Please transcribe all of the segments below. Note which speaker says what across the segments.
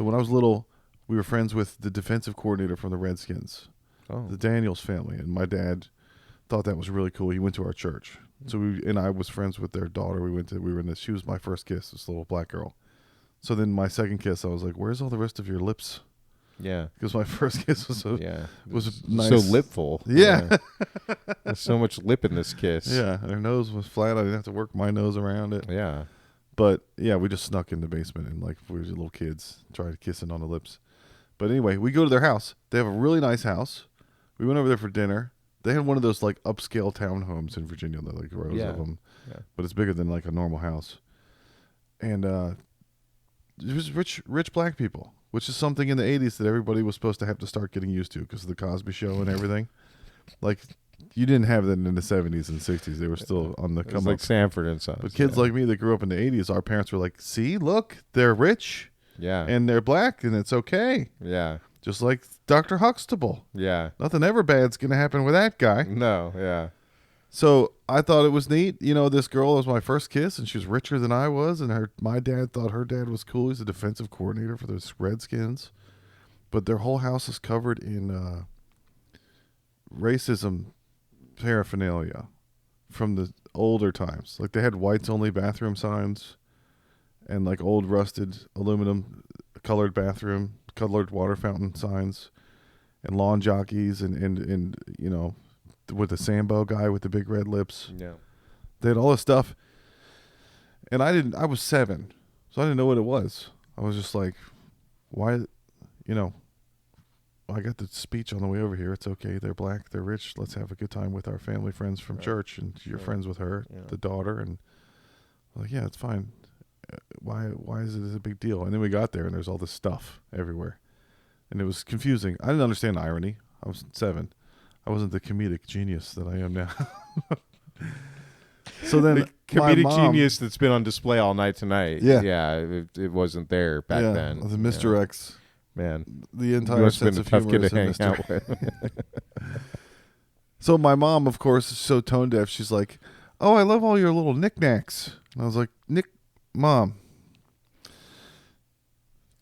Speaker 1: So when I was little, we were friends with the defensive coordinator from the Redskins, the Daniels family, and my dad thought that was really cool. He went to our church, so I was friends with their daughter. She was my first kiss, this little black girl. So then my second kiss, I was like, "Where's all the rest of your lips?"
Speaker 2: Yeah,
Speaker 1: because my first kiss was was nice.
Speaker 2: So lipful.
Speaker 1: Yeah,
Speaker 2: there's so much lip in this kiss.
Speaker 1: Yeah, and her nose was flat. I didn't have to work my nose around it.
Speaker 2: Yeah,
Speaker 1: but yeah, we just snuck in the basement and like we were little kids, tried kissing on the lips. But anyway, we go to their house. They have a really nice house. We went over there for dinner. They had one of those like upscale townhomes in Virginia, like rows of them, but it's bigger than like a normal house. And it was rich black people, which is something in the 80s that everybody was supposed to have to start getting used to because of the Cosby Show and everything. Like, you didn't have that in the 70s and 60s. They were still on the come up.
Speaker 2: Like Sanford and Sons.
Speaker 1: But kids like me that grew up in the 80s, our parents were like, see, look, they're rich.
Speaker 2: Yeah.
Speaker 1: And they're black, and it's okay.
Speaker 2: Yeah.
Speaker 1: Just like Dr. Huxtable.
Speaker 2: Yeah.
Speaker 1: Nothing ever bad's going to happen with that guy.
Speaker 2: No, yeah.
Speaker 1: So I thought it was neat. You know, this girl was my first kiss, and she was richer than I was, and my dad thought her dad was cool. He's a defensive coordinator for those Redskins. But their whole house is covered in racism paraphernalia from the older times. Like, they had whites-only bathroom signs and, like, old rusted aluminum colored water fountain signs and lawn jockeys and you know, with the Sambo guy with the big red lips.
Speaker 2: Yeah.
Speaker 1: They had all this stuff. And I was 7, so I didn't know what it was. I was just like, why, you know, I got the speech on the way over here. It's okay. They're black. They're rich. Let's have a good time with our family friends from church. And you're friends with her, the daughter. And I'm like, yeah, it's fine. Why is it a big deal? And then we got there, and there's all this stuff everywhere. And it was confusing. I didn't understand irony. I was 7. I wasn't the comedic genius that I am now. So then
Speaker 2: the comedic genius that's been on display all night tonight.
Speaker 1: Yeah.
Speaker 2: Yeah, it wasn't there back then.
Speaker 1: The misdirects.
Speaker 2: Man.
Speaker 1: The entire sense of humor is a mystery. So my mom, of course, is so tone deaf. She's like, oh, I love all your little knickknacks. And I was like, Mom,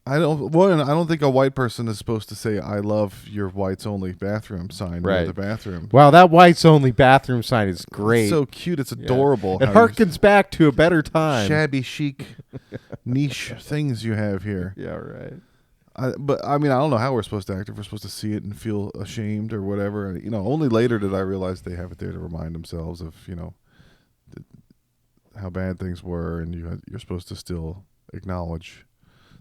Speaker 1: I don't think a white person is supposed to say, I love your whites only bathroom sign in the bathroom.
Speaker 2: Wow, that whites only bathroom sign is great.
Speaker 1: It's so cute. It's adorable.
Speaker 2: It harkens back to a better time.
Speaker 1: Shabby chic niche things you have here.
Speaker 2: Yeah, right.
Speaker 1: But I mean, I don't know how we're supposed to act. If we're supposed to see it and feel ashamed or whatever. You know, only later did I realize they have it there to remind themselves of, you know, how bad things were, and you're supposed to still acknowledge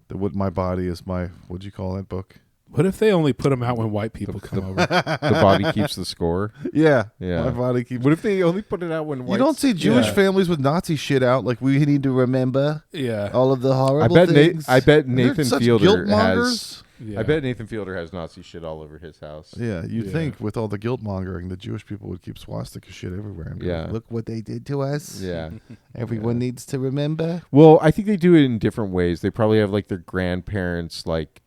Speaker 1: that what my body is my, what'd you call that book?
Speaker 3: What if they only put them out when white people come over?
Speaker 2: The body keeps the score.
Speaker 1: Yeah.
Speaker 2: My
Speaker 1: body keeps.
Speaker 2: What if they only put it out when white?
Speaker 1: You don't see Jewish families with Nazi shit out. Like, we need to remember all of the horrible things.
Speaker 2: I bet Nathan Fielder
Speaker 1: has.
Speaker 2: I bet Nathan Fielder has Nazi shit all over his house.
Speaker 1: Yeah, you'd think with all the guilt mongering, the Jewish people would keep swastika shit everywhere. And be like, look what they did to us.
Speaker 2: Yeah.
Speaker 1: Everyone needs to remember.
Speaker 2: Well, I think they do it in different ways. They probably have like their grandparents like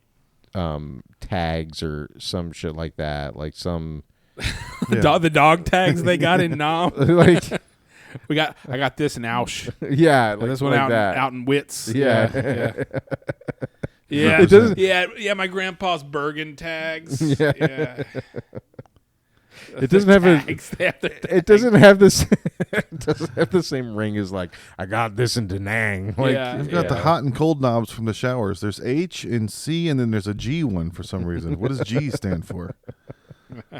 Speaker 2: tags or some shit like that. Like some
Speaker 3: the dog tags they got in Nam.
Speaker 2: Like
Speaker 3: I got this in Ausch.
Speaker 2: Yeah,
Speaker 3: like this one like out in Wits.
Speaker 2: Yeah.
Speaker 3: Yeah,
Speaker 2: it doesn't.
Speaker 3: Yeah. My grandpa's Bergen tags. Yeah.
Speaker 2: It doesn't have It doesn't have this. It doesn't have the same ring as like I got this in Da Nang. Like,
Speaker 1: you've got the hot and cold knobs from the showers. There's H and C, and then there's a G one for some reason. What does G stand for?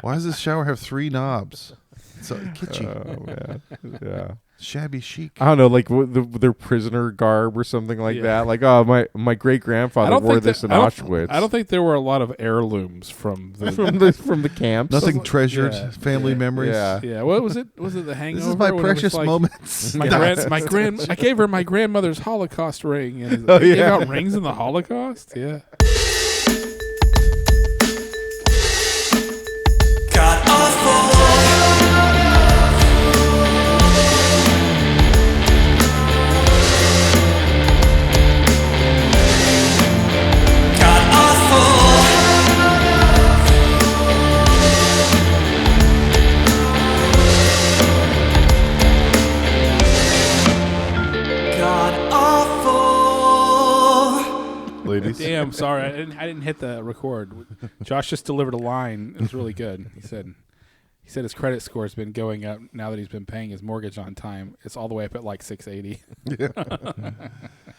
Speaker 1: Why does this shower have 3 knobs? It's so kitschy.
Speaker 2: Oh man, yeah.
Speaker 1: Shabby chic.
Speaker 2: I don't know, like their prisoner garb or something like that. Like, oh, my great grandfather wore this in Auschwitz.
Speaker 3: I don't think there were a lot of heirlooms from the
Speaker 2: from the camps.
Speaker 1: Nothing treasured. Family memories.
Speaker 2: Yeah.
Speaker 3: What was it? Was it the Hangover?
Speaker 1: This is my precious moments.
Speaker 3: I gave her my grandmother's Holocaust ring. And gave out rings in the Holocaust. Yeah.
Speaker 4: God awful.
Speaker 1: Ladies.
Speaker 3: Damn I'm sorry. I didn't hit the record. Josh just delivered a line. It was really good. He said his credit score has been going up now that he's been paying his mortgage on time. It's all the way up at like 680.
Speaker 1: Yeah.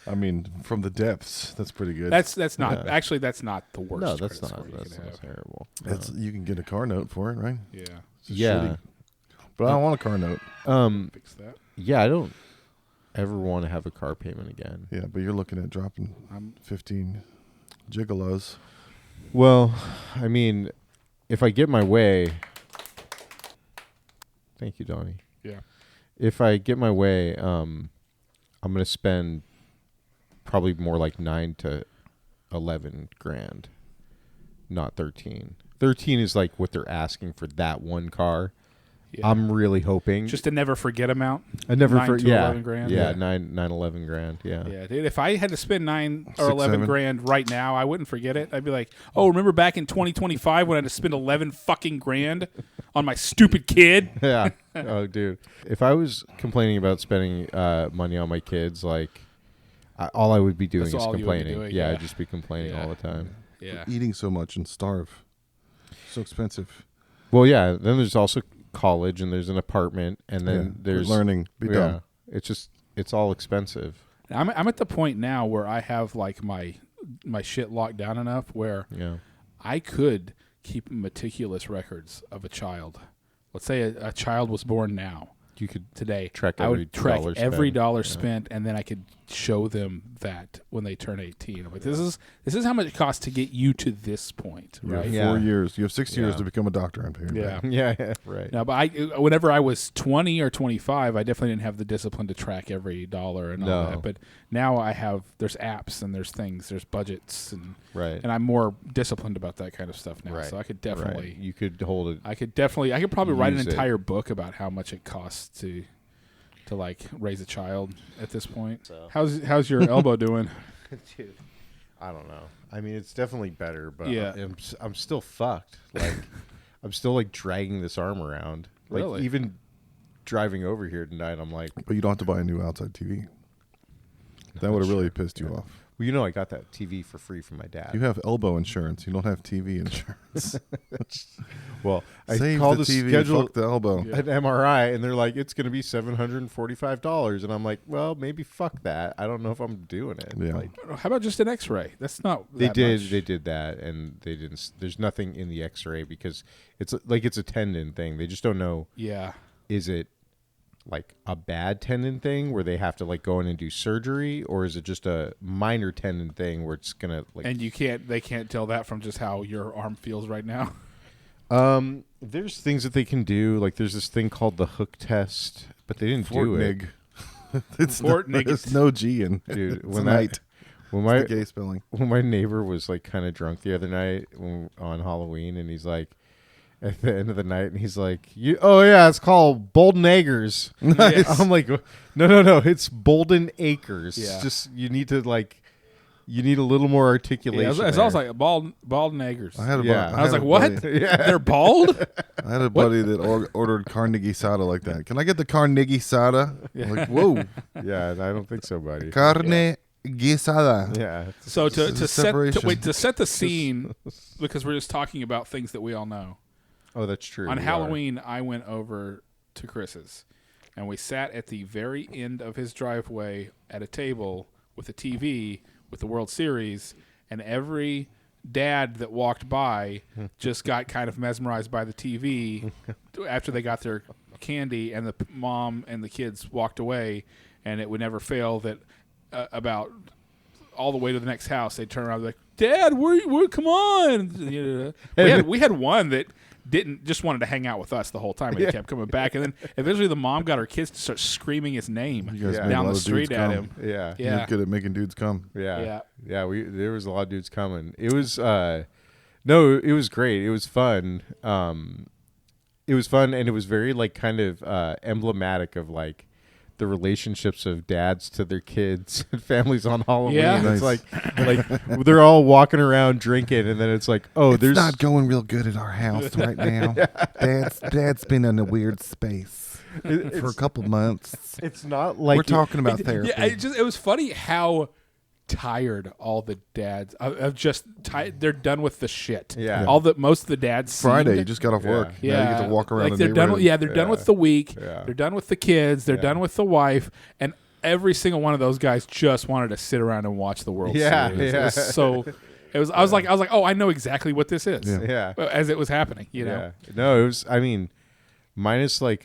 Speaker 1: I mean, from the depths, that's pretty good.
Speaker 3: That's not actually that's not the worst.
Speaker 2: No, that's
Speaker 3: credit
Speaker 2: not.
Speaker 3: score you
Speaker 2: That's
Speaker 3: can
Speaker 2: not
Speaker 3: have.
Speaker 2: terrible.
Speaker 1: That's you can get a car note for it, right?
Speaker 3: Yeah,
Speaker 1: It's just
Speaker 2: Yeah.
Speaker 1: shitty. But I don't want a car note.
Speaker 3: fix that.
Speaker 2: Yeah, I don't ever want to have a car payment again.
Speaker 1: Yeah, but you're looking at dropping 15 gigolos.
Speaker 2: Well, I mean, if I get my way, thank you, Donnie.
Speaker 3: Yeah.
Speaker 2: If I get my way, I'm gonna spend probably more like 9 to 11 grand, not 13. 13 is like what they're asking for that one car.
Speaker 3: Yeah.
Speaker 2: I'm really hoping.
Speaker 3: Just a never forget amount.
Speaker 2: I never
Speaker 3: 9 to
Speaker 2: forget.
Speaker 3: 11 grand.
Speaker 2: Yeah, 11 grand. Yeah.
Speaker 3: Yeah, dude. If I had to spend 9 or
Speaker 1: 6,
Speaker 3: 11
Speaker 1: 7.
Speaker 3: grand right now, I wouldn't forget it. I'd be like, "Oh, remember back in 2025 when I had to spend 11 fucking grand on my stupid kid?"
Speaker 2: Yeah. Oh, dude. If I was complaining about spending money on my kids, like all I would be doing
Speaker 3: That's
Speaker 2: is
Speaker 3: all you would be
Speaker 2: complaining.
Speaker 3: doing,
Speaker 2: Yeah,
Speaker 3: yeah.
Speaker 2: I'd just be complaining
Speaker 3: Yeah.
Speaker 2: all the time.
Speaker 3: Yeah.
Speaker 1: Eating so much and starve. So expensive.
Speaker 2: Well, yeah. Then there's also college, and there's an apartment, and then
Speaker 1: Yeah,
Speaker 2: there's
Speaker 1: learning. Be dumb.
Speaker 2: It's all expensive.
Speaker 3: I'm at the point now where I have like my shit locked down enough where
Speaker 2: Yeah.
Speaker 3: I could keep meticulous records of a child. Let's say a child was born now.
Speaker 2: You could
Speaker 3: Today,
Speaker 2: track
Speaker 3: I
Speaker 2: every
Speaker 3: would track
Speaker 2: dollar
Speaker 3: every
Speaker 2: spent.
Speaker 3: dollar
Speaker 2: Yeah.
Speaker 3: spent, and then I could show them that when they turn 18. I'm like, this is how much it costs to get you to this point,
Speaker 1: You have
Speaker 3: right?
Speaker 2: Yeah.
Speaker 1: 4 years. You have 6 years
Speaker 2: Yeah.
Speaker 1: to become a doctor. I'm here.
Speaker 3: Yeah.
Speaker 2: Yeah, right.
Speaker 3: No, but whenever I was 20 or 25, I definitely didn't have the discipline to track every dollar and all
Speaker 2: No.
Speaker 3: that. But now there's apps and there's things, there's budgets, and
Speaker 2: Right.
Speaker 3: I'm more disciplined about that kind of stuff now.
Speaker 2: Right.
Speaker 3: So I could
Speaker 2: Right.
Speaker 3: definitely,
Speaker 2: You could hold it.
Speaker 3: I could probably write an
Speaker 2: Use it.
Speaker 3: entire book about how much it costs to like raise a child at this point.
Speaker 2: So.
Speaker 3: How's your elbow doing?
Speaker 2: Dude, I don't know. I mean, it's definitely better, but
Speaker 3: Yeah.
Speaker 2: I'm still fucked. Like, I'm still like dragging this arm around. Like,
Speaker 3: Really?
Speaker 2: even driving over here tonight, I'm like,
Speaker 1: But you don't have to buy a new outside TV. That would have really pissed you off.
Speaker 2: well, you know, I got that TV for free from my dad.
Speaker 1: You have elbow insurance. You don't have TV insurance.
Speaker 2: Well, I
Speaker 1: Save
Speaker 2: called
Speaker 1: the
Speaker 2: to
Speaker 1: TV,
Speaker 2: schedule
Speaker 1: fuck the elbow.
Speaker 3: Yeah.
Speaker 2: an MRI, and they're like, it's going to be $745, and I'm like, well, maybe fuck that. I don't know if I'm doing it.
Speaker 1: Yeah.
Speaker 2: Like,
Speaker 3: How about just an X-ray? That's not
Speaker 2: they
Speaker 3: that
Speaker 2: did.
Speaker 3: much.
Speaker 2: They did that, and they didn't. There's nothing in the X-ray because it's like it's a tendon thing. They just don't know.
Speaker 3: Yeah.
Speaker 2: Is it like a bad tendon thing where they have to like go in and do surgery, or is it just a minor tendon thing where it's gonna like?
Speaker 3: And they can't tell that from just how your arm feels right now.
Speaker 2: There's things that they can do. Like there's this thing called the hook test, but they didn't do it.
Speaker 1: Fortnig. It's
Speaker 3: Fortnig.
Speaker 1: There's no G in it.
Speaker 2: Dude,
Speaker 1: It's
Speaker 2: when
Speaker 1: a
Speaker 2: that-
Speaker 1: night.
Speaker 2: When
Speaker 1: It's
Speaker 2: my
Speaker 1: the gay spelling.
Speaker 2: when my neighbor was like kind of drunk the other night on Halloween, and he's like, at the end of the night, and he's like, "Oh yeah, it's called Baldnagres."
Speaker 3: Yes.
Speaker 2: I'm like, no, it's Bolden Acres.
Speaker 3: Yeah.
Speaker 2: Just you need to like, you need a little more articulation.
Speaker 3: Yeah, I was like Baldnagres.
Speaker 1: I had a
Speaker 2: Yeah.
Speaker 1: bu-
Speaker 3: I was
Speaker 1: had
Speaker 3: like,
Speaker 1: a
Speaker 3: what?
Speaker 1: buddy-
Speaker 3: They're bald?
Speaker 1: I had a buddy that ordered Carnegie soda like that. Can I get the Carnegie soda?
Speaker 3: Yeah.
Speaker 1: I'm like, whoa,
Speaker 2: yeah, I don't think so, buddy.
Speaker 1: Carnegie soda.
Speaker 2: Yeah,
Speaker 3: So to
Speaker 1: This is
Speaker 3: set
Speaker 1: separation.
Speaker 3: to set the scene, because we're just talking about things that we all know.
Speaker 2: oh, that's true.
Speaker 3: On
Speaker 2: we are.
Speaker 3: Halloween, I went over to Chris's, and we sat at the very end of his driveway at a table with a TV with the World Series, and every dad that walked by just got kind of mesmerized by the TV after they got their candy, and the mom and the kids walked away, and it would never fail that about all the way to the next house, they'd turn around and be like, "Dad, where come on." You know, we had one that didn't just wanted to hang out with us the whole time, and he kept coming back, and then eventually the mom got her kids to start screaming his name
Speaker 1: You guys
Speaker 2: Yeah.
Speaker 1: made a
Speaker 3: down
Speaker 1: lot
Speaker 3: the
Speaker 1: of
Speaker 3: street
Speaker 1: dudes
Speaker 3: at
Speaker 1: come.
Speaker 3: him.
Speaker 2: Yeah,
Speaker 3: Yeah.
Speaker 1: You're good at making dudes come.
Speaker 2: yeah,
Speaker 3: Yeah.
Speaker 2: There was a lot of dudes coming. It was no, it was great. It was fun. It was fun, and it was very like kind of emblematic of like the relationships of dads to their kids and families on Halloween.
Speaker 3: Yeah.
Speaker 2: It's
Speaker 1: Nice.
Speaker 2: like they're all walking around drinking, and then it's like, oh,
Speaker 1: It's
Speaker 2: there's
Speaker 1: not going real good at our house right now. Dad's been in a weird space for a couple months.
Speaker 2: it's not like
Speaker 1: We're talking about therapy.
Speaker 3: Yeah, it was funny how tired all the dads of just they're done with the shit.
Speaker 2: Yeah.
Speaker 3: Most of the dads
Speaker 1: Friday,
Speaker 3: seemed-
Speaker 1: you just got off work.
Speaker 3: Yeah,
Speaker 1: Now you get to walk around
Speaker 3: like
Speaker 1: the
Speaker 3: they're done.
Speaker 1: neighborhood.
Speaker 3: They're done with the week.
Speaker 2: Yeah.
Speaker 3: They're done with the kids. They're
Speaker 2: Yeah.
Speaker 3: done with the wife, and every single one of those guys just wanted to sit around and watch the World
Speaker 2: Yeah,
Speaker 3: Series.
Speaker 2: yeah.
Speaker 3: It was so. It was. I was like, oh, I know exactly what this is.
Speaker 1: Yeah.
Speaker 2: Yeah.
Speaker 3: As it was happening, you know.
Speaker 2: Yeah. No, it was. I mean, minus like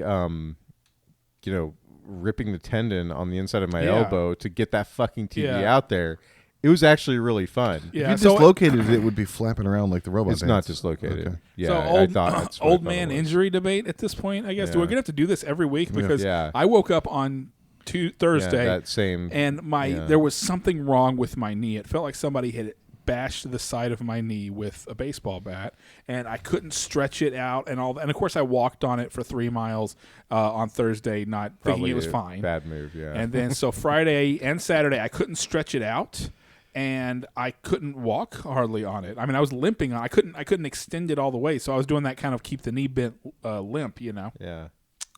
Speaker 2: ripping the tendon on the inside of my
Speaker 3: Yeah.
Speaker 2: elbow to get that fucking TV
Speaker 3: Yeah.
Speaker 2: out there. It was actually really fun.
Speaker 3: Yeah.
Speaker 1: If you dislocated it, it would be flapping around like the robot.
Speaker 2: It's not
Speaker 1: dance.
Speaker 2: dislocated.
Speaker 1: Okay.
Speaker 2: Yeah,
Speaker 3: so
Speaker 2: I
Speaker 3: old,
Speaker 2: thought that's what I
Speaker 3: old
Speaker 2: thought it
Speaker 3: man
Speaker 2: was.
Speaker 3: injury debate at this point. I guess
Speaker 2: Yeah.
Speaker 3: we're gonna have to do this every week because
Speaker 2: Yeah.
Speaker 3: I woke up on Thursday
Speaker 2: Yeah, that same.
Speaker 3: and
Speaker 2: yeah.
Speaker 3: there was something wrong with my knee. It felt like somebody had bashed the side of my knee with a baseball bat, and I couldn't stretch it out and all. And of course, I walked on it for 3 miles on Thursday, not thinking
Speaker 2: Probably
Speaker 3: it was
Speaker 2: a
Speaker 3: fine.
Speaker 2: Bad move. Yeah.
Speaker 3: And then so Friday and Saturday, I couldn't stretch it out, and I couldn't walk hardly on it. I mean, I was limping. I couldn't extend it all the way, so I was doing that kind of keep the knee bent limp, you know.
Speaker 2: yeah.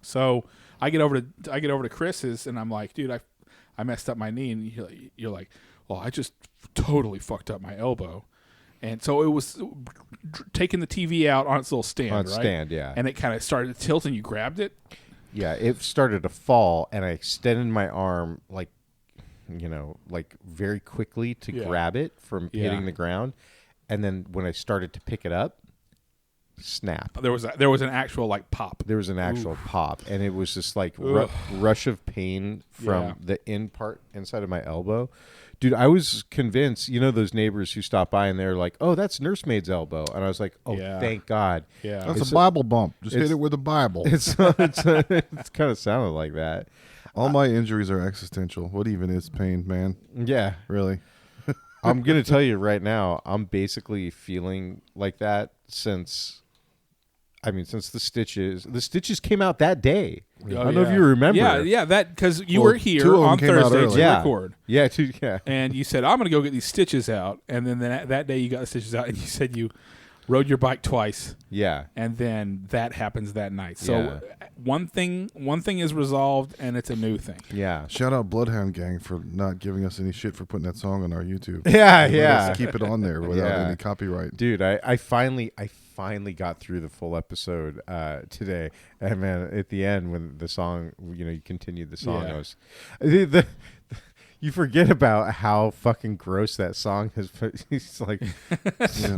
Speaker 3: So I get over to Chris's, and I'm like, dude, I messed up my knee, and you're like, well, I just totally fucked up my elbow, and so it was taking the TV out on its little stand,
Speaker 2: On
Speaker 3: right?
Speaker 2: stand, yeah.
Speaker 3: And it kind of started to tilt, and you grabbed it.
Speaker 2: Yeah, it started to fall, and I extended my arm like very quickly to
Speaker 3: Yeah.
Speaker 2: grab it from
Speaker 3: Yeah.
Speaker 2: hitting the ground, and then when I started to pick it up, snap.
Speaker 3: There was an actual like pop.
Speaker 2: There was an actual pop, and it was just like
Speaker 3: Ugh.
Speaker 2: rush of pain from
Speaker 3: Yeah.
Speaker 2: the inside of my elbow. Dude, I was convinced, those neighbors who stopped by and they're like, "Oh, that's nursemaid's elbow," and I was like, "Oh,
Speaker 3: Yeah.
Speaker 2: thank God."
Speaker 3: Yeah.
Speaker 1: That's
Speaker 2: It's
Speaker 1: a Bible bump. Just hit
Speaker 2: it's-
Speaker 1: it with a Bible.
Speaker 2: It's kind of sounded like that.
Speaker 1: All my injuries are existential. What even is pain, man?
Speaker 2: Yeah.
Speaker 1: Really?
Speaker 2: I'm going to tell you right now, I'm basically feeling like that since the stitches came out that day.
Speaker 3: Oh,
Speaker 2: I don't know if you remember.
Speaker 3: Yeah, that because you
Speaker 1: Well,
Speaker 3: were here
Speaker 1: 2 of them
Speaker 3: on
Speaker 1: came out
Speaker 3: Thursday
Speaker 1: early.
Speaker 3: to
Speaker 2: Yeah.
Speaker 3: record,
Speaker 2: Yeah, dude, yeah.
Speaker 3: and you said I'm going to go get these stitches out, and then that day you got the stitches out, and you said you rode your bike twice,
Speaker 2: Yeah.
Speaker 3: and then that happens that night. So
Speaker 2: Yeah.
Speaker 3: one thing is resolved, and it's a new thing.
Speaker 2: Yeah.
Speaker 1: Shout out Bloodhound Gang for not giving us any shit for putting that song on our YouTube.
Speaker 2: Yeah,
Speaker 1: Let
Speaker 2: yeah.
Speaker 1: us keep it on there without
Speaker 2: Yeah.
Speaker 1: any copyright.
Speaker 2: Dude, I finally got through the full episode today, and man, at the end when the song, you continued the song,
Speaker 3: Yeah.
Speaker 2: I was you forget about how fucking gross that song is. He's like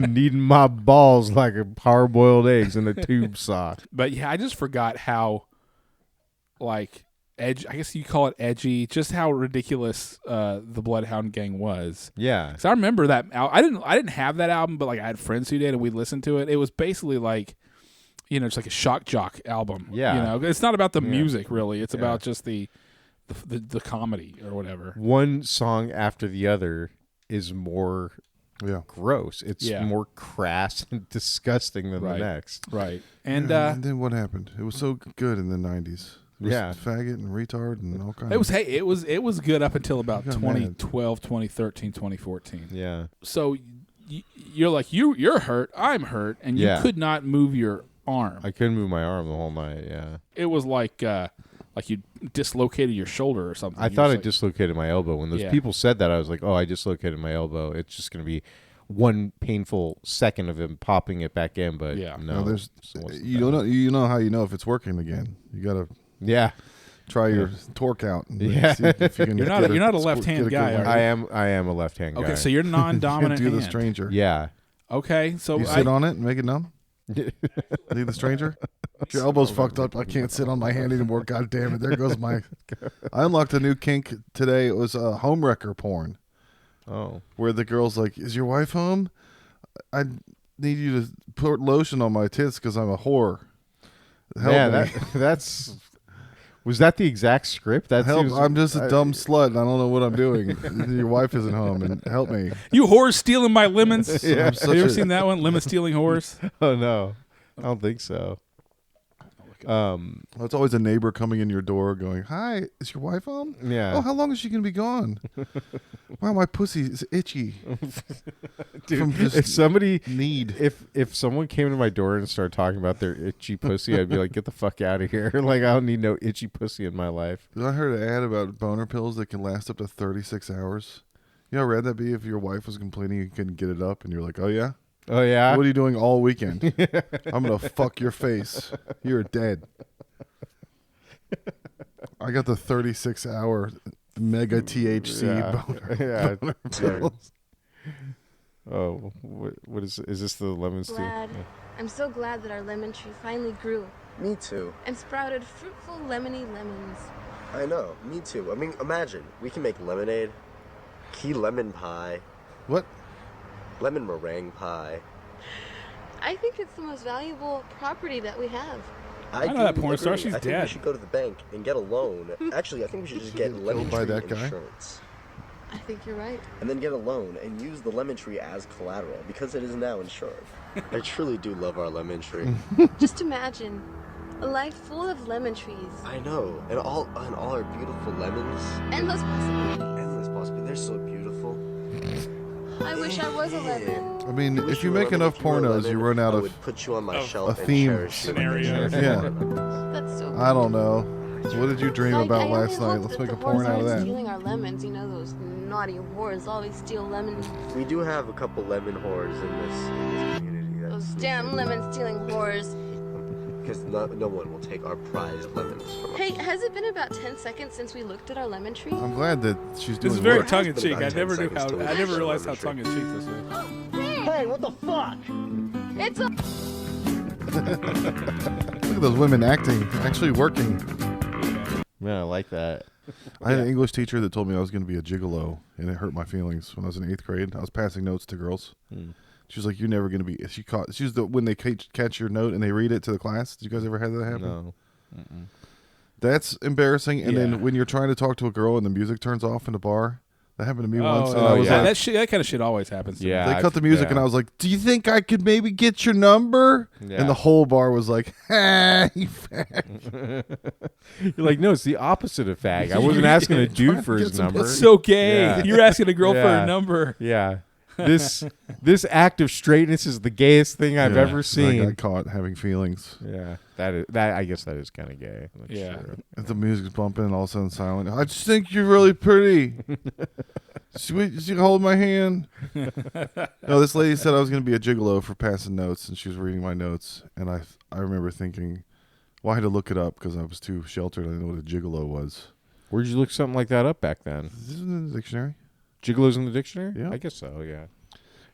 Speaker 2: kneading my balls like a hard-boiled eggs in a tube sock.
Speaker 3: But yeah, I just forgot how, like, edge. I guess you call it edgy. Just how ridiculous the Bloodhound Gang was.
Speaker 2: Yeah,
Speaker 3: Because I remember that. I didn't have that album, but like I had friends who did, and we listened to it. It was basically like, it's like a shock jock album.
Speaker 2: Yeah.
Speaker 3: It's not about the
Speaker 2: Yeah.
Speaker 3: music really. It's
Speaker 2: Yeah.
Speaker 3: about just the comedy or whatever.
Speaker 2: one song after the other is more
Speaker 1: Yeah.
Speaker 2: gross. It's
Speaker 3: Yeah.
Speaker 2: more crass and disgusting than
Speaker 3: Right.
Speaker 2: the next.
Speaker 3: Right. And
Speaker 1: and then what happened? It was so good in the 90s. It was
Speaker 2: Yeah.
Speaker 1: faggot and retard and all kinds.
Speaker 3: it was good up until about
Speaker 1: Got mad.
Speaker 3: 2012, 2013, 2014.
Speaker 2: Yeah.
Speaker 3: So you're like you're hurt, I'm hurt, and you
Speaker 2: Yeah.
Speaker 3: could not move your arm.
Speaker 2: I couldn't move my arm the whole night. Yeah.
Speaker 3: It was like you dislocated your shoulder or something.
Speaker 2: I
Speaker 3: You're
Speaker 2: thought I
Speaker 3: just like-
Speaker 2: dislocated my elbow. When those
Speaker 3: Yeah.
Speaker 2: people said that, I was like, "Oh, I dislocated my elbow." It's just going to be one painful second of him popping it back in. But
Speaker 3: Yeah.
Speaker 2: no,
Speaker 1: No, there's
Speaker 2: it wasn't
Speaker 1: you
Speaker 2: that.
Speaker 1: don't know you know how you know if it's working again. You gotta
Speaker 2: Yeah,
Speaker 1: try your torque out. And
Speaker 2: Yeah.
Speaker 1: see if you can
Speaker 3: You're not
Speaker 1: get
Speaker 3: a- you're not a
Speaker 1: squ-
Speaker 3: left-hand
Speaker 1: get a good
Speaker 3: guy, are
Speaker 1: one.
Speaker 3: you?
Speaker 2: I am a left-hand guy.
Speaker 3: Okay, so you're
Speaker 1: You
Speaker 3: non-dominant
Speaker 1: can't do the
Speaker 3: hand.
Speaker 1: stranger.
Speaker 2: yeah,
Speaker 3: Okay, so
Speaker 1: You sit on it and make it numb. Leave the stranger. Your elbow's fucked up. I can't sit on my hand anymore. God damn it! There goes my. I unlocked a new kink today. It was a homewrecker porn,
Speaker 2: oh,
Speaker 1: where the girl's like, "Is your wife home? I need you to put lotion on my tits because I'm a whore. Help
Speaker 2: man,
Speaker 1: me.
Speaker 2: that's was that the exact script? That
Speaker 1: Help!
Speaker 2: seems-
Speaker 1: I'm just a dumb slut and I don't know what I'm doing. Your wife isn't home and help me."
Speaker 3: you whores stealing my lemons.
Speaker 1: Yeah.
Speaker 3: Have you ever seen that one? Lemon stealing whores.
Speaker 2: Oh no, I don't think so.
Speaker 1: Well, it's always a neighbor coming in your door going, "Hi, is your wife home?
Speaker 2: Yeah.
Speaker 1: Oh, how long is she gonna be gone? Wow, my pussy is itchy.
Speaker 2: Dude,
Speaker 1: from just
Speaker 2: if somebody
Speaker 1: need.
Speaker 2: if someone came to my door and started talking about their itchy pussy, I'd be like, "Get the fuck out of here!" Like, I don't need no itchy pussy in my life.
Speaker 1: I heard an ad about boner pills that can last up to 36 hours. You know how rad that'd be if your wife was complaining you couldn't get it up, and you're like, "Oh yeah,
Speaker 2: Oh yeah.
Speaker 1: what are you doing all weekend? I'm gonna fuck your face. You're dead." I got the 36-hour mega THC
Speaker 2: Yeah.
Speaker 1: boner
Speaker 2: Dude.
Speaker 1: pills.
Speaker 2: Oh, what is this the lemon stew?
Speaker 5: Glad. I'm so glad that our lemon tree finally grew
Speaker 6: Me too.
Speaker 5: and sprouted fruitful lemony lemons.
Speaker 6: I know. Me too. I mean, imagine we can make lemonade, key lemon pie,
Speaker 1: What?
Speaker 6: lemon meringue pie.
Speaker 5: I think it's the most valuable property that we have.
Speaker 3: I know that porn star.
Speaker 6: agree.
Speaker 3: She's
Speaker 6: I think
Speaker 3: dead.
Speaker 6: we should go to the bank and get a loan. Actually, I think we should just get lemon
Speaker 1: by
Speaker 6: tree
Speaker 1: that guy?
Speaker 6: insurance.
Speaker 5: I think you're right.
Speaker 6: And then get a loan and use the lemon tree as collateral because it is now insured. I truly do love our lemon tree.
Speaker 5: Just imagine a life full of lemon trees.
Speaker 6: I know, and all our beautiful lemons.
Speaker 5: Endless possibilities.
Speaker 6: Endless possibility. They're so beautiful.
Speaker 5: I wish I was a lemon.
Speaker 1: I mean,
Speaker 6: I wish
Speaker 1: if you
Speaker 6: were
Speaker 1: make
Speaker 6: lemon.
Speaker 1: enough
Speaker 6: If you were
Speaker 1: pornos,
Speaker 6: lemon,
Speaker 1: you run out
Speaker 6: I
Speaker 1: of.
Speaker 6: would put you on my
Speaker 3: of
Speaker 6: shelf
Speaker 1: a
Speaker 6: and
Speaker 1: theme
Speaker 6: cherish you.
Speaker 3: scenarios.
Speaker 1: Yeah.
Speaker 5: That's so
Speaker 1: I don't know. What did you dream
Speaker 5: Like,
Speaker 1: about
Speaker 5: I only
Speaker 1: last night?
Speaker 5: hope
Speaker 1: Let's
Speaker 5: that
Speaker 1: make
Speaker 5: the
Speaker 1: a porn
Speaker 5: whores
Speaker 1: out of
Speaker 5: aren't
Speaker 1: that.
Speaker 5: stealing our lemons. You know those naughty whores always steal lemons.
Speaker 6: We do have a couple lemon whores in this community.
Speaker 5: Those damn lemon stealing whores.
Speaker 6: Because no one will take our prized lemons from us.
Speaker 5: Hey, has it been about 10 seconds since we looked at our lemon tree?
Speaker 1: I'm glad that she's doing
Speaker 3: This is very
Speaker 1: work.
Speaker 3: tongue in cheek.
Speaker 6: About
Speaker 3: I
Speaker 6: 10
Speaker 3: never knew
Speaker 6: seconds
Speaker 3: how.
Speaker 6: till we
Speaker 3: I never
Speaker 6: finish
Speaker 3: realized
Speaker 6: the
Speaker 3: how tongue
Speaker 6: lemon
Speaker 3: in cheek this is.
Speaker 6: Hey, what the fuck?
Speaker 5: It's a
Speaker 1: Look at those women actually working.
Speaker 2: Yeah, I like that.
Speaker 1: I had an English teacher that told me I was going to be a gigolo, and it hurt my feelings when I was in 8th grade. I was passing notes to girls. She was like, "You're never going to be." She's the when they catch your note and they read it to the class. Did you guys ever have that happen?
Speaker 2: No.
Speaker 1: That's embarrassing. And
Speaker 3: Yeah.
Speaker 1: then when you're trying to talk to a girl and the music turns off in a bar, that happened to me once. And I was
Speaker 2: yeah.
Speaker 1: like,
Speaker 3: that kind of shit always happens. To me.
Speaker 2: Yeah.
Speaker 1: they cut
Speaker 2: I've-
Speaker 1: the music,
Speaker 2: yeah.
Speaker 1: and I was like, "Do you think I could maybe get your number?"
Speaker 2: Yeah.
Speaker 1: And the whole bar was like, "Ha, you fag."
Speaker 2: You're like, no, it's the opposite of fag. I wasn't asking a dude for his number.
Speaker 3: That's so gay.
Speaker 2: Yeah.
Speaker 3: You're asking a girl for
Speaker 2: Yeah.
Speaker 3: a number.
Speaker 2: Yeah. This act of straightness is the gayest thing I've
Speaker 1: Yeah.
Speaker 2: ever
Speaker 1: I
Speaker 2: seen.
Speaker 1: got caught having feelings.
Speaker 2: Yeah. That I guess that is kind of gay. That's
Speaker 3: Yeah.
Speaker 2: true.
Speaker 1: If the music's bumping and all of a sudden silent, I just think you're really pretty. Sweet, you can hold my hand. No, this lady said I was going to be a gigolo for passing notes, and she was reading my notes, and I remember thinking, well, I had to look it up because I was too sheltered. I didn't know what a gigolo was.
Speaker 2: Where'd you look something like that up back then?
Speaker 1: This is in the dictionary.
Speaker 2: Gigolos in the dictionary?
Speaker 1: Yeah.
Speaker 2: I guess so, yeah.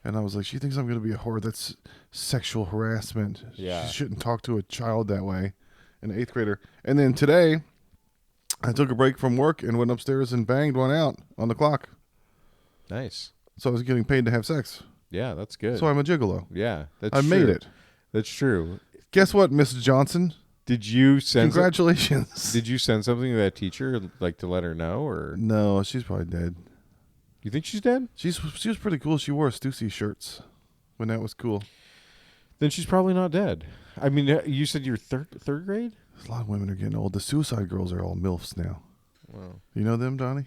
Speaker 1: And I was like, she thinks I'm going to be a whore. That's sexual harassment.
Speaker 2: Yeah.
Speaker 1: She shouldn't talk to a child that way, an 8th grader. And then today, I took a break from work and went upstairs and banged one out on the clock.
Speaker 2: Nice.
Speaker 1: So I was getting paid to have sex.
Speaker 2: Yeah, that's good.
Speaker 1: So I'm a gigolo.
Speaker 2: yeah, that's
Speaker 1: I made
Speaker 2: true.
Speaker 1: it.
Speaker 2: That's true.
Speaker 1: Guess what, Miss Johnson?
Speaker 2: Did you send
Speaker 1: Congratulations.
Speaker 2: Did you send something to that teacher like to let her know, or
Speaker 1: No, she's probably dead.
Speaker 2: you think she's dead?
Speaker 1: She was pretty cool. She wore Stussy shirts when that was cool.
Speaker 2: Then she's probably not dead. I mean, you said you're third grade?
Speaker 1: A lot of women are getting old. The suicide girls are all MILFs now.
Speaker 2: Wow.
Speaker 1: You know them, Donnie?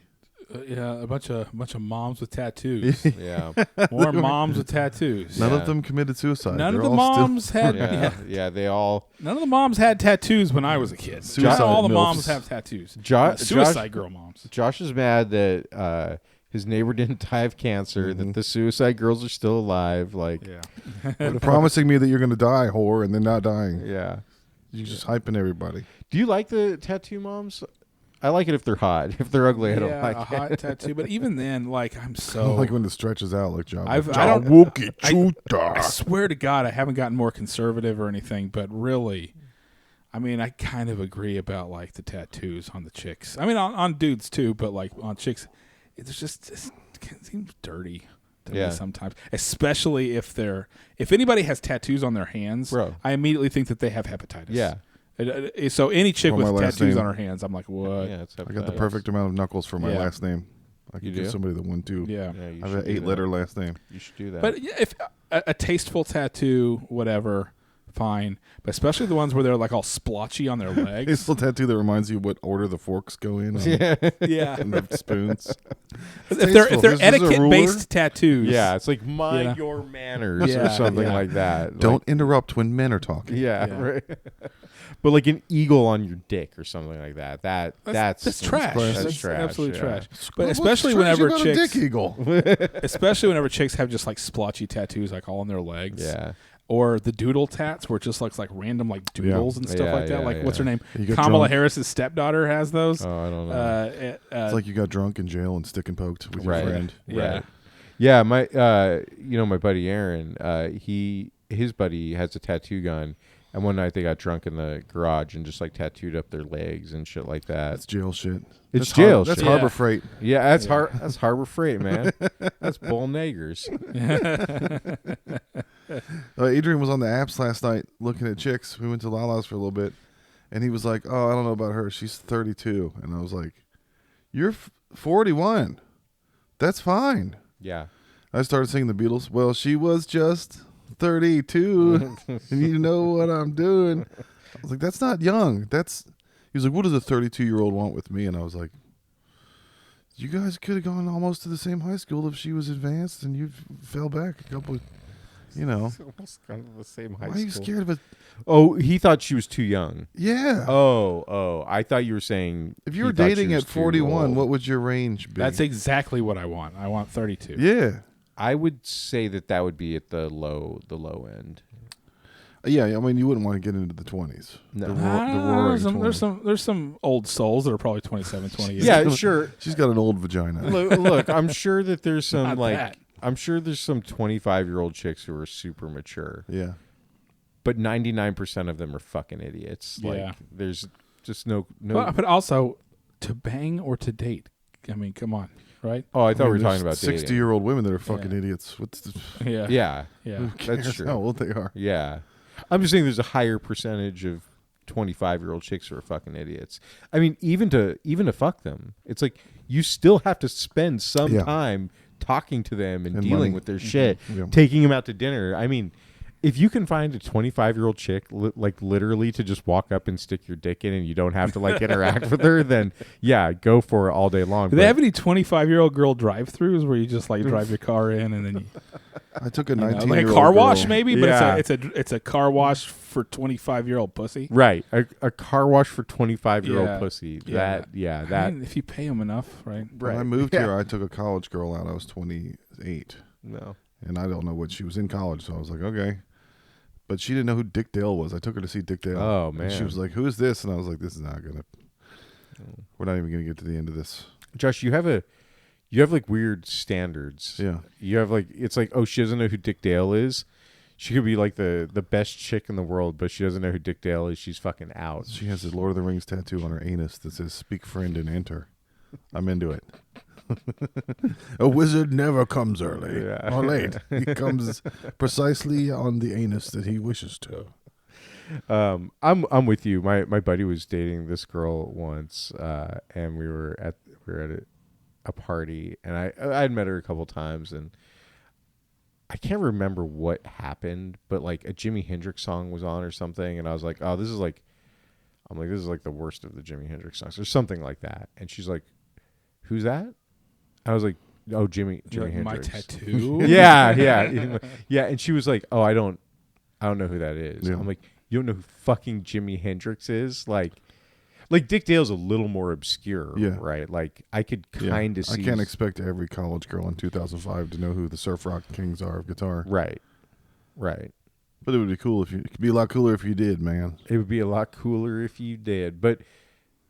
Speaker 3: Yeah, a bunch of moms with tattoos.
Speaker 2: Yeah.
Speaker 3: More moms with tattoos.
Speaker 1: None
Speaker 2: Yeah.
Speaker 1: of them committed suicide.
Speaker 3: None
Speaker 1: They're
Speaker 3: of the
Speaker 1: all still-
Speaker 3: moms had.
Speaker 2: Yeah.
Speaker 3: Yeah.
Speaker 2: Yeah, they all
Speaker 3: None of the moms had tattoos when I was a kid.
Speaker 1: Suicide
Speaker 3: Not all the
Speaker 1: milfs.
Speaker 3: moms have tattoos. Suicide girl moms.
Speaker 2: Josh is mad that his neighbor didn't die of cancer, that the suicide girls are still alive. Like,
Speaker 3: Yeah.
Speaker 1: promising me that you're going to die, whore, and then not dying.
Speaker 2: yeah.
Speaker 1: You're just hyping everybody.
Speaker 2: Do you like the tattoo moms? I like it if they're hot. If they're ugly, I don't
Speaker 3: Yeah,
Speaker 2: like
Speaker 3: a
Speaker 2: it.
Speaker 3: hot tattoo. But even then, like, I'm
Speaker 1: I
Speaker 3: so.
Speaker 1: don't like when it stretches out like John.
Speaker 3: I swear to God, I haven't gotten more conservative or anything, but really, I mean, I kind of agree about like the tattoos on the chicks. I mean, on dudes too, but like on chicks, it's just it seems dirty to
Speaker 2: Yeah.
Speaker 3: me sometimes. Especially if anybody has tattoos on their hands,
Speaker 2: Bro.
Speaker 3: I immediately think that they have hepatitis.
Speaker 2: Yeah.
Speaker 3: So any chick
Speaker 1: Or
Speaker 3: with
Speaker 1: my last
Speaker 3: tattoos
Speaker 1: name.
Speaker 3: on her hands, I'm like, what?
Speaker 2: Yeah, it's
Speaker 1: I got the perfect amount of knuckles for my
Speaker 3: Yeah.
Speaker 1: last name. I
Speaker 2: You
Speaker 1: could give
Speaker 2: do?
Speaker 1: somebody the 1, 2.
Speaker 3: Yeah.
Speaker 2: Yeah, you
Speaker 1: I have
Speaker 2: should
Speaker 1: an
Speaker 2: do
Speaker 1: 8-letter
Speaker 2: that.
Speaker 1: last name.
Speaker 2: You should do that.
Speaker 3: But yeah, if a tasteful tattoo, whatever, fine. But especially the ones where they're like all splotchy on their
Speaker 1: It's
Speaker 3: legs.
Speaker 1: a tattoo that reminds you what order the forks go in on
Speaker 3: Yeah.
Speaker 1: and the spoons.
Speaker 3: If they're
Speaker 1: tasteful. This is a
Speaker 3: etiquette
Speaker 1: ruler?
Speaker 3: based tattoos.
Speaker 2: yeah, it's like mind
Speaker 3: Yeah.
Speaker 2: your manners or
Speaker 3: Yeah,
Speaker 2: something
Speaker 3: yeah.
Speaker 2: like that.
Speaker 1: Don't
Speaker 2: Like,
Speaker 1: interrupt when men are talking.
Speaker 2: yeah,
Speaker 3: Yeah.
Speaker 2: right. But like an eagle on your dick or something like that. That's
Speaker 3: trash. That's
Speaker 2: trash.
Speaker 3: absolutely
Speaker 2: yeah.
Speaker 3: trash. But
Speaker 1: What's
Speaker 3: especially
Speaker 1: trash
Speaker 3: whenever
Speaker 1: about a
Speaker 3: chicks,
Speaker 1: dick eagle.
Speaker 3: especially whenever chicks have just like splotchy tattoos, like all on their legs.
Speaker 2: Yeah.
Speaker 3: Or the doodle tats, where it just looks like random like doodles and stuff
Speaker 2: Yeah,
Speaker 3: like that.
Speaker 2: yeah,
Speaker 3: Like what's her
Speaker 2: yeah.
Speaker 3: name?
Speaker 1: You get
Speaker 3: Kamala
Speaker 1: drunk.
Speaker 3: Harris's stepdaughter has those.
Speaker 2: Oh, I don't know.
Speaker 1: It's like you got drunk in jail and stick and poked with your
Speaker 2: Right.
Speaker 1: friend.
Speaker 3: Yeah.
Speaker 2: Right. Yeah, my my buddy Aaron, his buddy has a tattoo gun, and one night they got drunk in the garage and just like tattooed up their legs and shit like that.
Speaker 1: That's jail shit.
Speaker 2: It's
Speaker 1: That's
Speaker 2: jail
Speaker 1: That's
Speaker 2: shit.
Speaker 1: Harbor
Speaker 3: Yeah.
Speaker 1: Freight.
Speaker 2: Yeah, that's Harbor Freight, man. That's Baldnagres.
Speaker 1: Adrian was on the apps last night looking at chicks. We went to Lala's for a little bit, and he was like, "Oh, I don't know about her. She's 32," and I was like, "You're 41. That's fine."
Speaker 2: Yeah.
Speaker 1: I started singing the Beatles. Well, she was just 32, and you know what I'm doing. I was like, "That's not young." He was like, "What does a 32-year-old want with me?" And I was like, "You guys could have gone almost to the same high school if she was advanced, and you fell back a couple."
Speaker 2: Almost kind of the same high
Speaker 1: Why are you
Speaker 2: school.
Speaker 1: scared of it?
Speaker 2: Oh, he thought she was too young.
Speaker 1: Yeah.
Speaker 2: Oh, I thought you were saying
Speaker 1: If you
Speaker 2: he
Speaker 1: were
Speaker 2: thought she
Speaker 1: dating
Speaker 2: was
Speaker 1: at
Speaker 2: too
Speaker 1: 41,
Speaker 2: old.
Speaker 1: what would your range be?
Speaker 3: That's exactly what I want. I want 32.
Speaker 1: Yeah.
Speaker 2: I would say that would be at the low end.
Speaker 1: Yeah, I mean, you wouldn't want to get into the 20s.
Speaker 2: No.
Speaker 1: The
Speaker 3: Ah,
Speaker 1: roaring
Speaker 3: there's
Speaker 1: 20s.
Speaker 3: there's some old souls that are probably 27, 28.
Speaker 2: Yeah, sure.
Speaker 1: She's got an old vagina.
Speaker 2: Look, I'm sure that there's some
Speaker 3: Not
Speaker 2: like
Speaker 3: that.
Speaker 2: I'm sure there's some 25-year-old chicks who are super mature,
Speaker 1: Yeah.
Speaker 2: but 99% of them are fucking idiots.
Speaker 3: Yeah.
Speaker 2: Like there's just no.
Speaker 3: But also, to bang or to date. I mean, come on, right?
Speaker 2: Oh, I thought we were
Speaker 1: there's
Speaker 2: talking about dating.
Speaker 1: 60-year-old women that are fucking
Speaker 3: Yeah.
Speaker 1: idiots. What's the,
Speaker 3: Yeah.
Speaker 2: Yeah,
Speaker 3: Yeah.
Speaker 1: who cares
Speaker 2: that's true.
Speaker 1: how old they are?
Speaker 2: Yeah, I'm just saying there's a higher percentage of 25-year-old chicks who are fucking idiots. I mean, even to fuck them, it's like you still have to spend some
Speaker 1: Yeah.
Speaker 2: time talking to them and
Speaker 1: And
Speaker 2: dealing
Speaker 1: money.
Speaker 2: with their shit,
Speaker 1: Yeah.
Speaker 2: taking them out to dinner. I mean, if you can find a 25-year-old chick, like literally to just walk up and stick your dick in and you don't have to like interact with her, then yeah, go for it all day long.
Speaker 3: Do they have any 25-year-old girl drive-throughs where you just like drive your car in and then you,
Speaker 1: I took a
Speaker 3: you know,
Speaker 1: 19-year-old
Speaker 3: like a car wash
Speaker 1: girl.
Speaker 3: maybe, but
Speaker 2: Yeah.
Speaker 3: it's a car wash for 25-year-old pussy.
Speaker 2: Right, a car wash for 25-year-old
Speaker 3: Yeah.
Speaker 2: pussy.
Speaker 3: Yeah.
Speaker 2: That
Speaker 3: I mean, if you pay them enough, right?
Speaker 1: When I moved here, I took a college girl out. I was 28,
Speaker 2: no.
Speaker 1: and I don't know what she was in college, so I was like, okay. But she didn't know who Dick Dale was. I took her to see Dick Dale.
Speaker 2: Oh,
Speaker 1: And
Speaker 2: man.
Speaker 1: she was like, "Who is this?" And I was like, "This is not gonna. We're not even gonna get to the end of this."
Speaker 2: Josh, you have like weird standards.
Speaker 1: Yeah.
Speaker 2: You have like it's like, oh, she doesn't know who Dick Dale is. She could be like the best chick in the world, but she doesn't know who Dick Dale is. She's fucking out.
Speaker 1: She has a Lord of the Rings tattoo on her anus that says "Speak, friend, and enter." I'm into it. A wizard never comes early
Speaker 2: Yeah.
Speaker 1: or late. He comes precisely on the anus that he wishes to.
Speaker 2: I'm with you. My buddy was dating this girl once, and we were at a party, and I'd met her a couple times, and I can't remember what happened, but like a Jimi Hendrix song was on or something, and I was like, oh, this is like the worst of the Jimi Hendrix songs or something like that, and she's like, who's that? I was like, oh, Jimi
Speaker 3: Like, my
Speaker 2: Hendrix.
Speaker 3: tattoo.
Speaker 2: yeah, and she was like, oh, I don't know who that is.
Speaker 1: Yeah.
Speaker 2: I'm like, you don't know who fucking Jimi Hendrix is? Like Dick Dale's a little more obscure,
Speaker 1: Yeah.
Speaker 2: right? Like I could
Speaker 1: Yeah.
Speaker 2: kind of see.
Speaker 1: I can't expect every college girl in 2005 to know who the surf rock kings are of guitar.
Speaker 2: Right.
Speaker 1: But it would be cool if you. It could be a lot cooler if you did, man.
Speaker 2: It would be a lot cooler if you did, but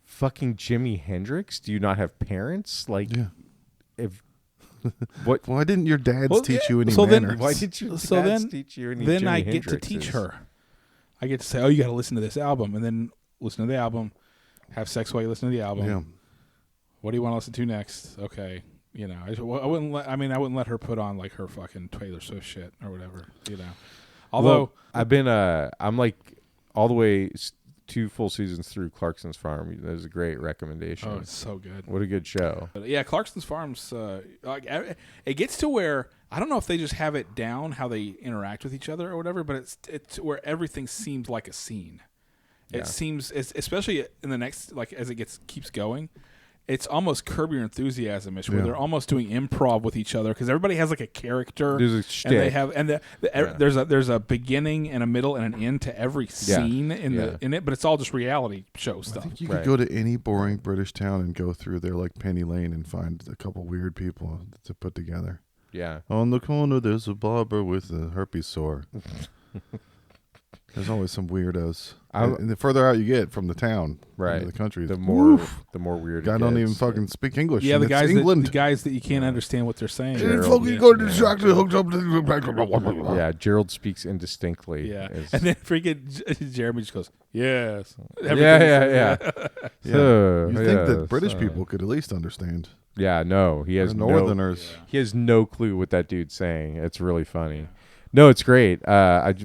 Speaker 2: fucking Jimi Hendrix? Do you not have parents? Like,
Speaker 1: Yeah.
Speaker 2: if what?
Speaker 1: Why didn't your dads
Speaker 3: Well,
Speaker 1: teach
Speaker 3: yeah,
Speaker 1: you any
Speaker 3: so then-
Speaker 1: manners?
Speaker 2: Why did your
Speaker 3: So
Speaker 2: dads
Speaker 3: then-
Speaker 2: teach you any?
Speaker 3: Then
Speaker 2: Jimi
Speaker 3: I get to
Speaker 2: Hendrixes?
Speaker 3: teach her. I get to say, oh, you got to listen to this album, and then listen to the album, have sex while you listen to the album.
Speaker 1: Yeah.
Speaker 3: What do you want to listen to next? Okay, you know, I wouldn't let her put on like her fucking Taylor Swift shit or whatever, you know. Although
Speaker 2: Well, I've been I'm like all the way 2 full seasons through Clarkson's Farm. That was a great recommendation.
Speaker 3: oh, it's so good.
Speaker 2: What a good show.
Speaker 3: But yeah, Clarkson's Farms. It gets to where I don't know if they just have it down how they interact with each other or whatever, but it's where everything seems like a scene.
Speaker 2: Yeah.
Speaker 3: It seems, especially in the next, like as it keeps going, it's almost Curb Your Enthusiasm-ish, where
Speaker 1: Yeah.
Speaker 3: they're almost doing improv with each other because everybody has like a character.
Speaker 2: There's a
Speaker 3: and
Speaker 2: shtick.
Speaker 3: they have there's a beginning and a middle and an end to every scene in it, but it's all just reality show
Speaker 1: I
Speaker 3: stuff.
Speaker 1: think you could go to any boring British town and go through there like Penny Lane and find a couple weird people to put together.
Speaker 2: Yeah.
Speaker 1: On the corner, there's a barber with a herpes sore. There's always some weirdos. And the further out you get from the town,
Speaker 2: Right.
Speaker 1: into the country,
Speaker 2: The more weird.
Speaker 1: guy
Speaker 2: it
Speaker 1: don't
Speaker 2: gets.
Speaker 1: even fucking speak English.
Speaker 3: Yeah,
Speaker 1: and
Speaker 3: the
Speaker 1: it's
Speaker 3: guys
Speaker 1: England.
Speaker 3: the guys that you can't understand what they're saying.
Speaker 1: And
Speaker 2: Gerald,
Speaker 1: fucking go distracted, hooked up.
Speaker 2: Yeah, Gerald speaks indistinctly.
Speaker 3: Yeah,
Speaker 2: It's-
Speaker 3: and then freaking Jeremy just goes, "Yes."
Speaker 2: yeah.
Speaker 1: Yeah.
Speaker 2: So,
Speaker 1: You think that
Speaker 2: yes,
Speaker 1: British people could at least understand?
Speaker 2: Yeah, no, he has
Speaker 1: Or Northerners.
Speaker 2: He has no clue what that dude's saying. It's really funny. No, it's great.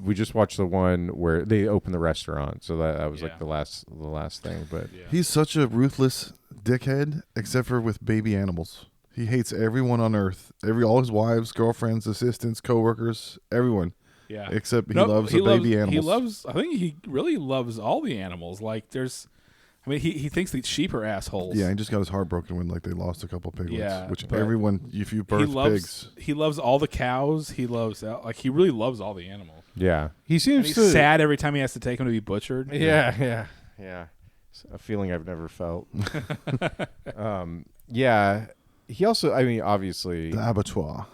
Speaker 2: We just watched the one where they opened the restaurant, so that was like the last thing. But
Speaker 1: He's such a ruthless dickhead, except for with baby animals. He hates everyone on earth. All his wives, girlfriends, assistants, coworkers, everyone.
Speaker 3: Yeah,
Speaker 1: Except he loves the baby animals.
Speaker 3: He loves. I think he really loves all the animals. Like he thinks that sheep are assholes.
Speaker 1: Yeah, he just got his heart broken when they lost a couple piglets.
Speaker 3: Yeah,
Speaker 1: which
Speaker 3: but
Speaker 1: everyone, if you birth pigs,
Speaker 3: He loves all the cows. He loves he really loves all the animals.
Speaker 2: yeah, he
Speaker 3: And
Speaker 2: seems
Speaker 3: he's sad every time he has to take them to be butchered.
Speaker 2: Yeah. It's a feeling I've never felt. Yeah. He also, I mean, obviously,
Speaker 1: the abattoir.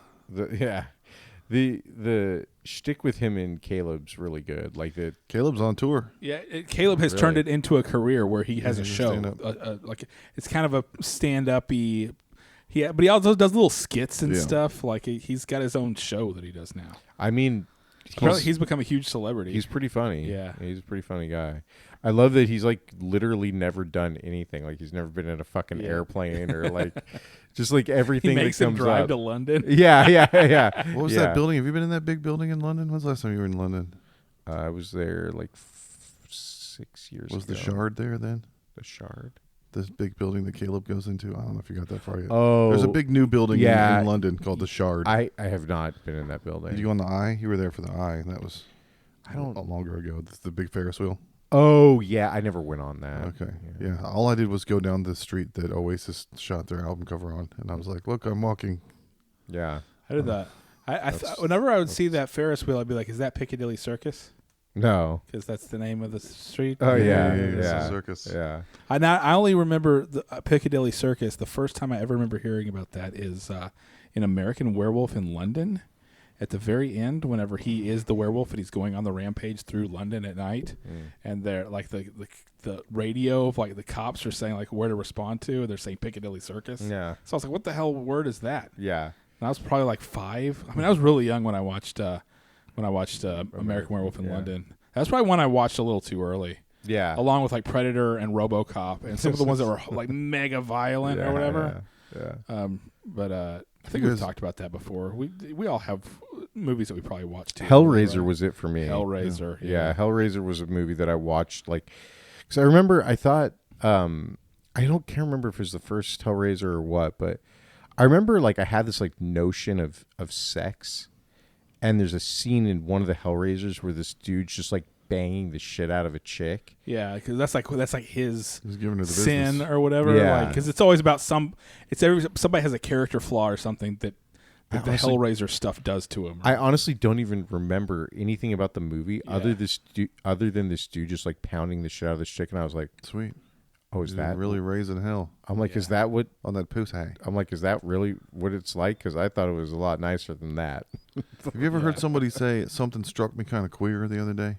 Speaker 2: the shtick with him and Caleb's really good. Like the
Speaker 1: Caleb's on tour.
Speaker 3: Yeah, Caleb has turned it into a career where he has a
Speaker 1: he's a
Speaker 3: show.
Speaker 1: stand-up.
Speaker 3: Like it's kind of a stand-up-y. But he also does little skits and
Speaker 1: Yeah.
Speaker 3: stuff. Like he's got his own show that he does now.
Speaker 2: I mean,
Speaker 3: He's become a huge celebrity.
Speaker 2: he's pretty funny.
Speaker 3: Yeah.
Speaker 2: He's a pretty funny guy. I love that he's like literally never done anything. Like he's never been in a fucking airplane or like just like everything
Speaker 3: he makes
Speaker 2: that
Speaker 3: him
Speaker 2: comes
Speaker 3: drive
Speaker 2: up.
Speaker 3: to London.
Speaker 2: Yeah.
Speaker 1: What was that building? Have you been in that big building in London? When's the last time you were in London?
Speaker 2: I was there like 6 years ago.
Speaker 1: Was the Shard there then?
Speaker 2: The Shard?
Speaker 1: This big building that Caleb goes into? I don't know if you got that far yet.
Speaker 2: Oh.
Speaker 1: There's a big new building
Speaker 2: yeah.
Speaker 1: in London called the Shard.
Speaker 2: I have not been in that building.
Speaker 1: Did you go on the Eye? You were there for the Eye, and that was
Speaker 2: I don't-
Speaker 1: longer ago. It's the big Ferris wheel.
Speaker 2: Oh, yeah. I never went on that.
Speaker 1: Okay. Yeah. All I did was go down the street that Oasis shot their album cover on, and I was like, "Look, I'm walking."
Speaker 2: Yeah.
Speaker 3: I did that. Whenever I would see that Ferris wheel, I'd be like, "Is that Piccadilly Circus?"
Speaker 2: No.
Speaker 3: Because that's the name of the street.
Speaker 2: Oh, yeah.
Speaker 1: It's a circus.
Speaker 2: Yeah.
Speaker 3: I only remember the Piccadilly Circus. The first time I ever remember hearing about that is in American Werewolf in London. At the very end, whenever he is the werewolf and he's going on the rampage through London at night, and they're like the radio of like the cops are saying like where to respond to, and they're saying Piccadilly Circus.
Speaker 2: Yeah.
Speaker 3: So I was like, "What the hell word is that?"
Speaker 2: Yeah.
Speaker 3: And I was probably like 5. I mean, I was really young when I watched American Werewolf in London. That's probably one I watched a little too early.
Speaker 2: Yeah.
Speaker 3: Along with like Predator and RoboCop and some of the ones that were like mega violent or whatever.
Speaker 2: Yeah.
Speaker 3: But I think we've talked about that before. We all have movies that we probably watched too.
Speaker 2: Hellraiser
Speaker 3: right?
Speaker 2: was it for me.
Speaker 3: Hellraiser.
Speaker 2: Yeah. Hellraiser was a movie that I watched like because I remember I thought I can't remember if it was the first Hellraiser or what, but I remember like I had this like notion of sex, and there's a scene in one of the Hellraisers where this dude's just like banging the shit out of a chick.
Speaker 3: Yeah, because that's like his
Speaker 1: He's giving her the
Speaker 3: sin
Speaker 1: business.
Speaker 3: or whatever.
Speaker 2: Yeah.
Speaker 3: Because it's always about somebody has a character flaw or something that the
Speaker 2: honestly-
Speaker 3: Hellraiser stuff does to him.
Speaker 2: I honestly don't even remember anything about the movie other than this dude just like pounding the shit out of this chick, and I was like,
Speaker 1: Sweet.
Speaker 2: "Oh, is
Speaker 1: He's
Speaker 2: that
Speaker 1: really raising hell
Speaker 2: I'm like, is that what?
Speaker 1: on that pussy?
Speaker 2: I'm like, is that really what it's like? Because I thought it was a lot nicer than that.
Speaker 1: Have you ever heard somebody say something struck me kind of queer the other day?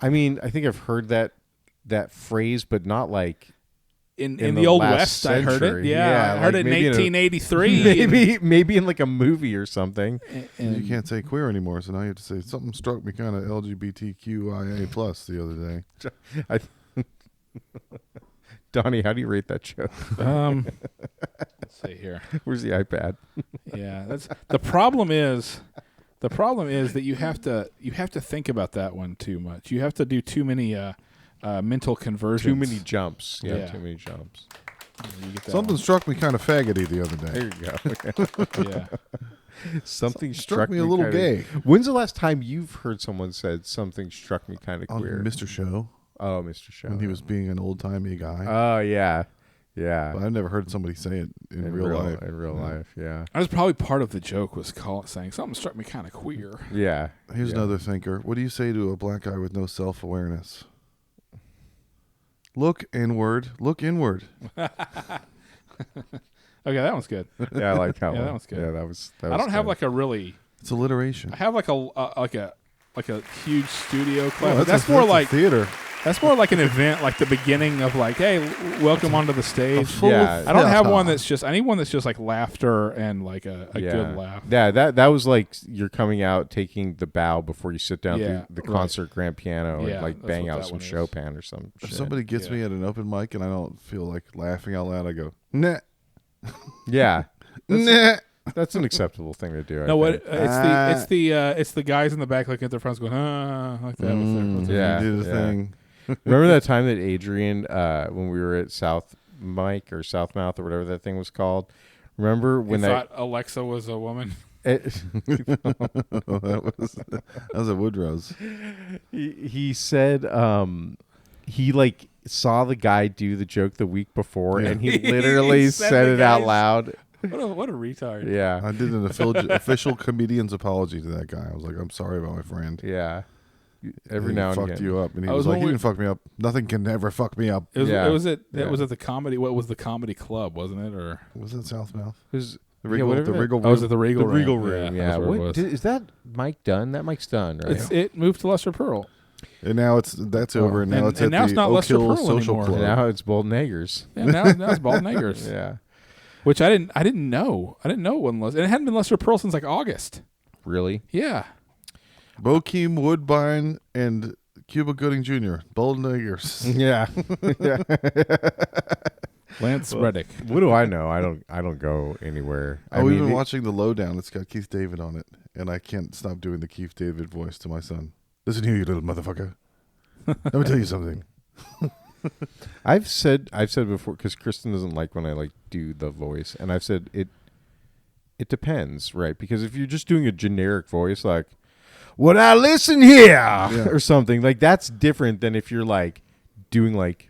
Speaker 2: I mean, I think I've heard that phrase, but not like
Speaker 3: in
Speaker 2: the
Speaker 3: the Old
Speaker 2: last
Speaker 3: West, I heard it.
Speaker 2: century.
Speaker 3: Yeah,
Speaker 2: Yeah,
Speaker 3: I heard
Speaker 2: like
Speaker 3: it in
Speaker 2: maybe in a-
Speaker 3: 1883.
Speaker 2: maybe in like a movie or something.
Speaker 1: You can't say queer anymore, so now you have to say something struck me kind of LGBTQIA plus the other day.
Speaker 2: Donnie, how do you rate that show?
Speaker 3: Let's see here.
Speaker 2: Where's the iPad?
Speaker 3: Yeah, that's the problem. Is that you have to think about that one too much. You have to do too many mental conversions.
Speaker 2: Too many jumps. Yeah,
Speaker 3: Yeah.
Speaker 2: too many jumps.
Speaker 3: You get that
Speaker 1: Something struck me kind of faggoty the other day.
Speaker 2: There you go.
Speaker 3: one. Yeah.
Speaker 2: Something
Speaker 1: Struck me a little
Speaker 2: kinda-
Speaker 1: gay.
Speaker 2: When's the last time you've heard someone said something struck me kind of
Speaker 1: On
Speaker 2: queer?
Speaker 1: Mr. Show,
Speaker 2: Oh, Mr. Show.
Speaker 1: when he was being an old timey guy.
Speaker 2: Oh yeah, Yeah.
Speaker 1: But I've never heard somebody say it in real life.
Speaker 2: In real life, yeah.
Speaker 3: That was probably part of the joke was saying something struck me kind of queer.
Speaker 2: Yeah.
Speaker 1: Here's
Speaker 2: yeah.
Speaker 1: another thinker. What do you say to a black guy with no self-awareness? Look inward. Look inward.
Speaker 3: Okay, that one's good.
Speaker 2: Yeah, I like that one.
Speaker 3: Yeah, that one's good.
Speaker 2: Yeah, that was
Speaker 3: I don't have
Speaker 2: good.
Speaker 3: like a really.
Speaker 1: It's alliteration.
Speaker 3: I have like a huge studio
Speaker 1: Oh,
Speaker 3: clap. But that's more
Speaker 1: a
Speaker 3: like
Speaker 1: theater.
Speaker 3: That's more like an event, like the beginning of like, hey, welcome onto the stage.
Speaker 2: Yeah.
Speaker 3: I don't have one that's just. I need one that's just like laughter and like a good laugh.
Speaker 2: Yeah, that was like you're coming out, taking the bow before you sit down
Speaker 3: Yeah,
Speaker 2: through the concert grand piano
Speaker 3: Yeah,
Speaker 2: and like
Speaker 3: that's
Speaker 2: bang
Speaker 3: what
Speaker 2: out
Speaker 3: that
Speaker 2: some
Speaker 3: one is.
Speaker 2: Chopin or some
Speaker 1: If
Speaker 2: shit.
Speaker 1: somebody gets me at an open mic and I don't feel like laughing out loud, I go, nah.
Speaker 2: Yeah,
Speaker 1: Nah.
Speaker 2: that's an acceptable thing to do. I
Speaker 3: No, what
Speaker 2: think.
Speaker 3: it's the guys in the back looking at their friends going like that. with their-
Speaker 2: Yeah,
Speaker 1: You did a
Speaker 2: yeah.
Speaker 1: thing.
Speaker 2: Remember that time that Adrian, when we were at South Mike or Southmouth or whatever that thing was called? Remember when
Speaker 3: You thought Alexa was a woman?
Speaker 1: that was at Woodrow's.
Speaker 2: he said he like saw the guy do the joke the week before,
Speaker 1: Yeah.
Speaker 2: and he literally
Speaker 3: He
Speaker 2: said
Speaker 3: said the
Speaker 2: it out
Speaker 3: guy's-
Speaker 2: loud.
Speaker 3: What a retard.
Speaker 2: Yeah,
Speaker 1: I did an official comedian's apology to that guy. I was like, I'm sorry about my friend.
Speaker 2: yeah. Every
Speaker 1: He
Speaker 2: now and
Speaker 1: fucked
Speaker 2: again.
Speaker 1: you up, and he
Speaker 3: I
Speaker 1: was
Speaker 3: was
Speaker 1: like,
Speaker 3: when
Speaker 1: "You
Speaker 3: we-
Speaker 1: didn't fuck me up. Nothing can ever fuck me up."
Speaker 3: It was
Speaker 2: Yeah.
Speaker 3: it was at
Speaker 2: Yeah.
Speaker 3: it was at the comedy. What was the comedy club? Wasn't it or?
Speaker 1: Was it Southmouth?
Speaker 2: Who's-
Speaker 1: The
Speaker 2: yeah,
Speaker 1: Regal,
Speaker 2: whatever
Speaker 1: the
Speaker 2: that-
Speaker 1: Regal
Speaker 3: I was
Speaker 1: Room?
Speaker 3: at the Regal
Speaker 2: The
Speaker 3: Room.
Speaker 2: Regal Room. Yeah,
Speaker 3: that's where it
Speaker 2: what
Speaker 3: was.
Speaker 2: is that? Mike done? That Mike's done, right?
Speaker 3: It moved to Lester Pearl.
Speaker 1: And now that's over. And now
Speaker 3: And-
Speaker 1: it's
Speaker 3: and
Speaker 1: at
Speaker 3: now it's
Speaker 1: the
Speaker 3: not
Speaker 1: Oak
Speaker 3: Lester
Speaker 1: Hill
Speaker 3: Pearl
Speaker 1: Social
Speaker 3: anymore.
Speaker 1: Club.
Speaker 2: And now it's Baldnagres.
Speaker 3: Yeah, now it's Baldnagres.
Speaker 2: Yeah,
Speaker 3: Which I didn't know. I didn't know it wasn't Lester. And it hadn't been Lester Pearl since like August.
Speaker 2: really?
Speaker 3: Yeah.
Speaker 1: Bokeem Woodbine and Cuba Gooding Jr. Baldnagres.
Speaker 2: Yeah.
Speaker 3: Lance Reddick.
Speaker 2: What do I know? I don't go anywhere. I
Speaker 1: We've
Speaker 2: mean,
Speaker 1: been watching The Lowdown. It's got Keith David on it, and I can't stop doing the Keith David voice to my son. Listen here, you little motherfucker. Let me tell you something.
Speaker 2: I've said before, because Kristen doesn't like when I like do the voice, and I've said it depends, right? Because if you're just doing a generic voice like, "Well, now listen here," or something like that's different than if you're like doing like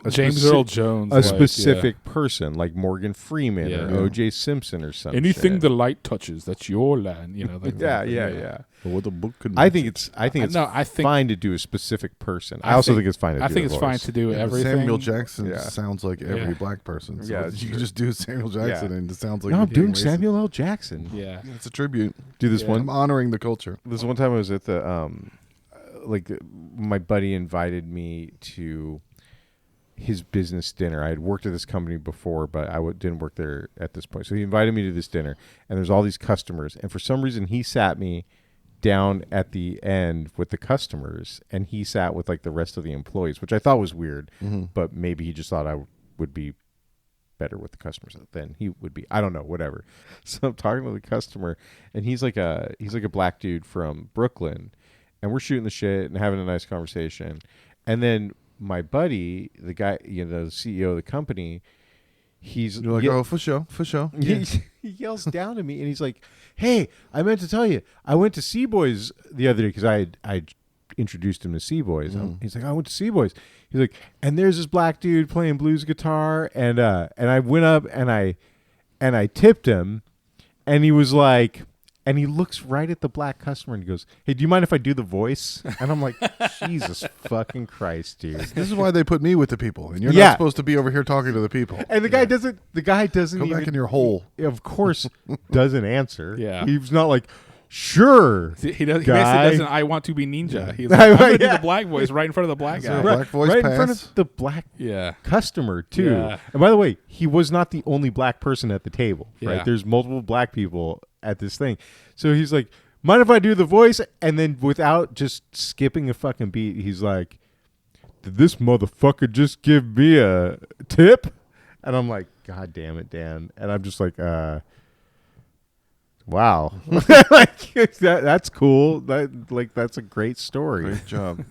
Speaker 2: a
Speaker 3: James
Speaker 2: speci-
Speaker 3: Earl Jones.
Speaker 2: a
Speaker 3: like,
Speaker 2: specific person like Morgan Freeman
Speaker 3: Yeah.
Speaker 2: or O.J. Simpson or something.
Speaker 3: Anything the light touches, that's your line. You know. Like
Speaker 2: yeah.
Speaker 1: What the book could
Speaker 2: I think it's
Speaker 3: No, I think-
Speaker 2: fine to do a specific person. I
Speaker 3: I
Speaker 2: also
Speaker 3: think-
Speaker 2: think it's fine to
Speaker 3: I
Speaker 2: do
Speaker 3: think
Speaker 2: the
Speaker 3: it's fine
Speaker 2: voice.
Speaker 3: to do
Speaker 1: Yeah, but
Speaker 3: everything.
Speaker 1: Samuel Jackson
Speaker 2: Yeah.
Speaker 1: sounds like every
Speaker 3: Yeah.
Speaker 1: black person. So
Speaker 2: Yeah,
Speaker 1: you
Speaker 2: it's
Speaker 1: can
Speaker 2: true.
Speaker 1: just do Samuel Jackson
Speaker 2: Yeah.
Speaker 1: and it sounds like
Speaker 2: No,
Speaker 1: you're
Speaker 2: I'm doing
Speaker 1: being racist.
Speaker 2: Samuel L. Jackson.
Speaker 3: Yeah.
Speaker 1: It's a tribute.
Speaker 2: Do this
Speaker 3: Yeah.
Speaker 2: one.
Speaker 1: I'm honoring the culture.
Speaker 2: This one time I was at the my buddy invited me to his business dinner. I had worked at this company before, but I didn't work there at this point. So he invited me to this dinner, and there's all these customers. And for some reason, he sat me down at the end with the customers, and he sat with like the rest of the employees, which I thought was weird. But maybe he just thought I would be better with the customers than he would be. I don't know, whatever. So I'm talking to the customer, and he's like a black dude from Brooklyn, and we're shooting the shit and having a nice conversation. And then my buddy, the guy, the CEO of the company, he's
Speaker 1: You're like, oh, for sure.
Speaker 2: he yells down to me and he's like, "Hey, I meant to tell you, I went to Sea Boys the other day," because I introduced him to Sea Boys. He's like, "I went to Sea Boys." He's like, "And there's this black dude playing blues guitar, and I went up and I tipped him, and he was like." And he looks right at the black customer and he goes, "Hey, do you mind if I do the voice?" And I'm like, Jesus fucking Christ, dude.
Speaker 1: This is why they put me with the people, and you're
Speaker 2: Yeah.
Speaker 1: not supposed to be over here talking to the people.
Speaker 2: And the guy doesn't
Speaker 1: Go
Speaker 2: even,
Speaker 1: back in your hole.
Speaker 2: he, of course, doesn't answer.
Speaker 3: Yeah.
Speaker 2: He's not like, "Sure."
Speaker 3: He does. He
Speaker 2: Guy.
Speaker 3: basically doesn't. I want to be ninja. He's like, I'm gonna do the black voice right in front of the black
Speaker 1: there
Speaker 3: guy.
Speaker 1: a black voice
Speaker 2: right in front
Speaker 1: pass?
Speaker 2: of the black
Speaker 3: Yeah.
Speaker 2: customer too.
Speaker 3: Yeah.
Speaker 2: And by the way, he was not the only black person at the table,
Speaker 3: Yeah.
Speaker 2: right? There's multiple black people at this thing. So he's like, "Mind if I do the voice?" And then without just skipping a fucking beat, he's like, "Did this motherfucker just give me a tip?" And I'm like, "God damn it, Dan." And I'm just like, wow. Like that's cool. That's a great story.
Speaker 1: Great job.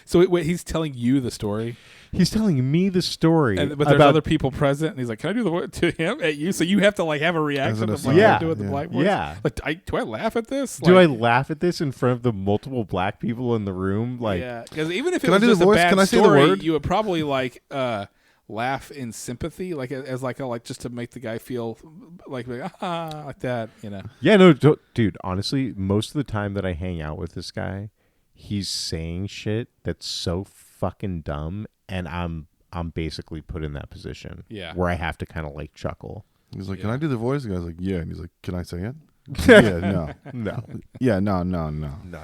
Speaker 3: So wait, he's telling you the story,
Speaker 2: He's telling me the story,
Speaker 3: but there's
Speaker 2: about
Speaker 3: other people present, and he's like, "Can I do the voice to him at you?" So you have to like have a reaction
Speaker 1: an
Speaker 3: to
Speaker 1: aside.
Speaker 3: like
Speaker 2: Yeah.
Speaker 3: do it the
Speaker 1: Yeah.
Speaker 3: black voice.
Speaker 2: Yeah.
Speaker 3: Like, do I laugh at this?
Speaker 2: Do I
Speaker 3: Like,
Speaker 2: laugh at this in front of the multiple black people in the room? Like,
Speaker 3: yeah, because even if it
Speaker 1: Can I
Speaker 3: was
Speaker 1: do the
Speaker 3: just a
Speaker 1: voice?
Speaker 3: bad
Speaker 1: Can I say the
Speaker 3: story,
Speaker 1: word?
Speaker 3: you would probably like laugh in sympathy, like as like just to make the guy feel like that, you know.
Speaker 2: Yeah, no, dude. Honestly, most of the time that I hang out with this guy, he's saying shit that's so fucking dumb, and I'm basically put in that position.
Speaker 3: Yeah.
Speaker 2: Where I have to kind of like chuckle.
Speaker 1: He's like, "Can I do the voice?" The guy's like, "Yeah," and he's like, "Can I say it?" Yeah, no,
Speaker 2: No,
Speaker 1: yeah, no.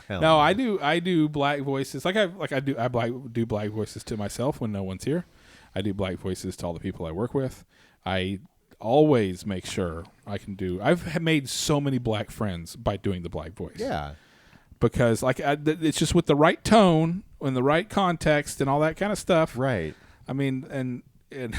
Speaker 2: hell
Speaker 3: No, I do black voices. I do black voices to myself when no one's here. I do black voices to all the people I work with. I always make sure I can do. I've made so many black friends by doing the black voice.
Speaker 2: Yeah,
Speaker 3: because it's just with the right tone and the right context and all that kind of stuff.
Speaker 2: right.
Speaker 3: I mean, and I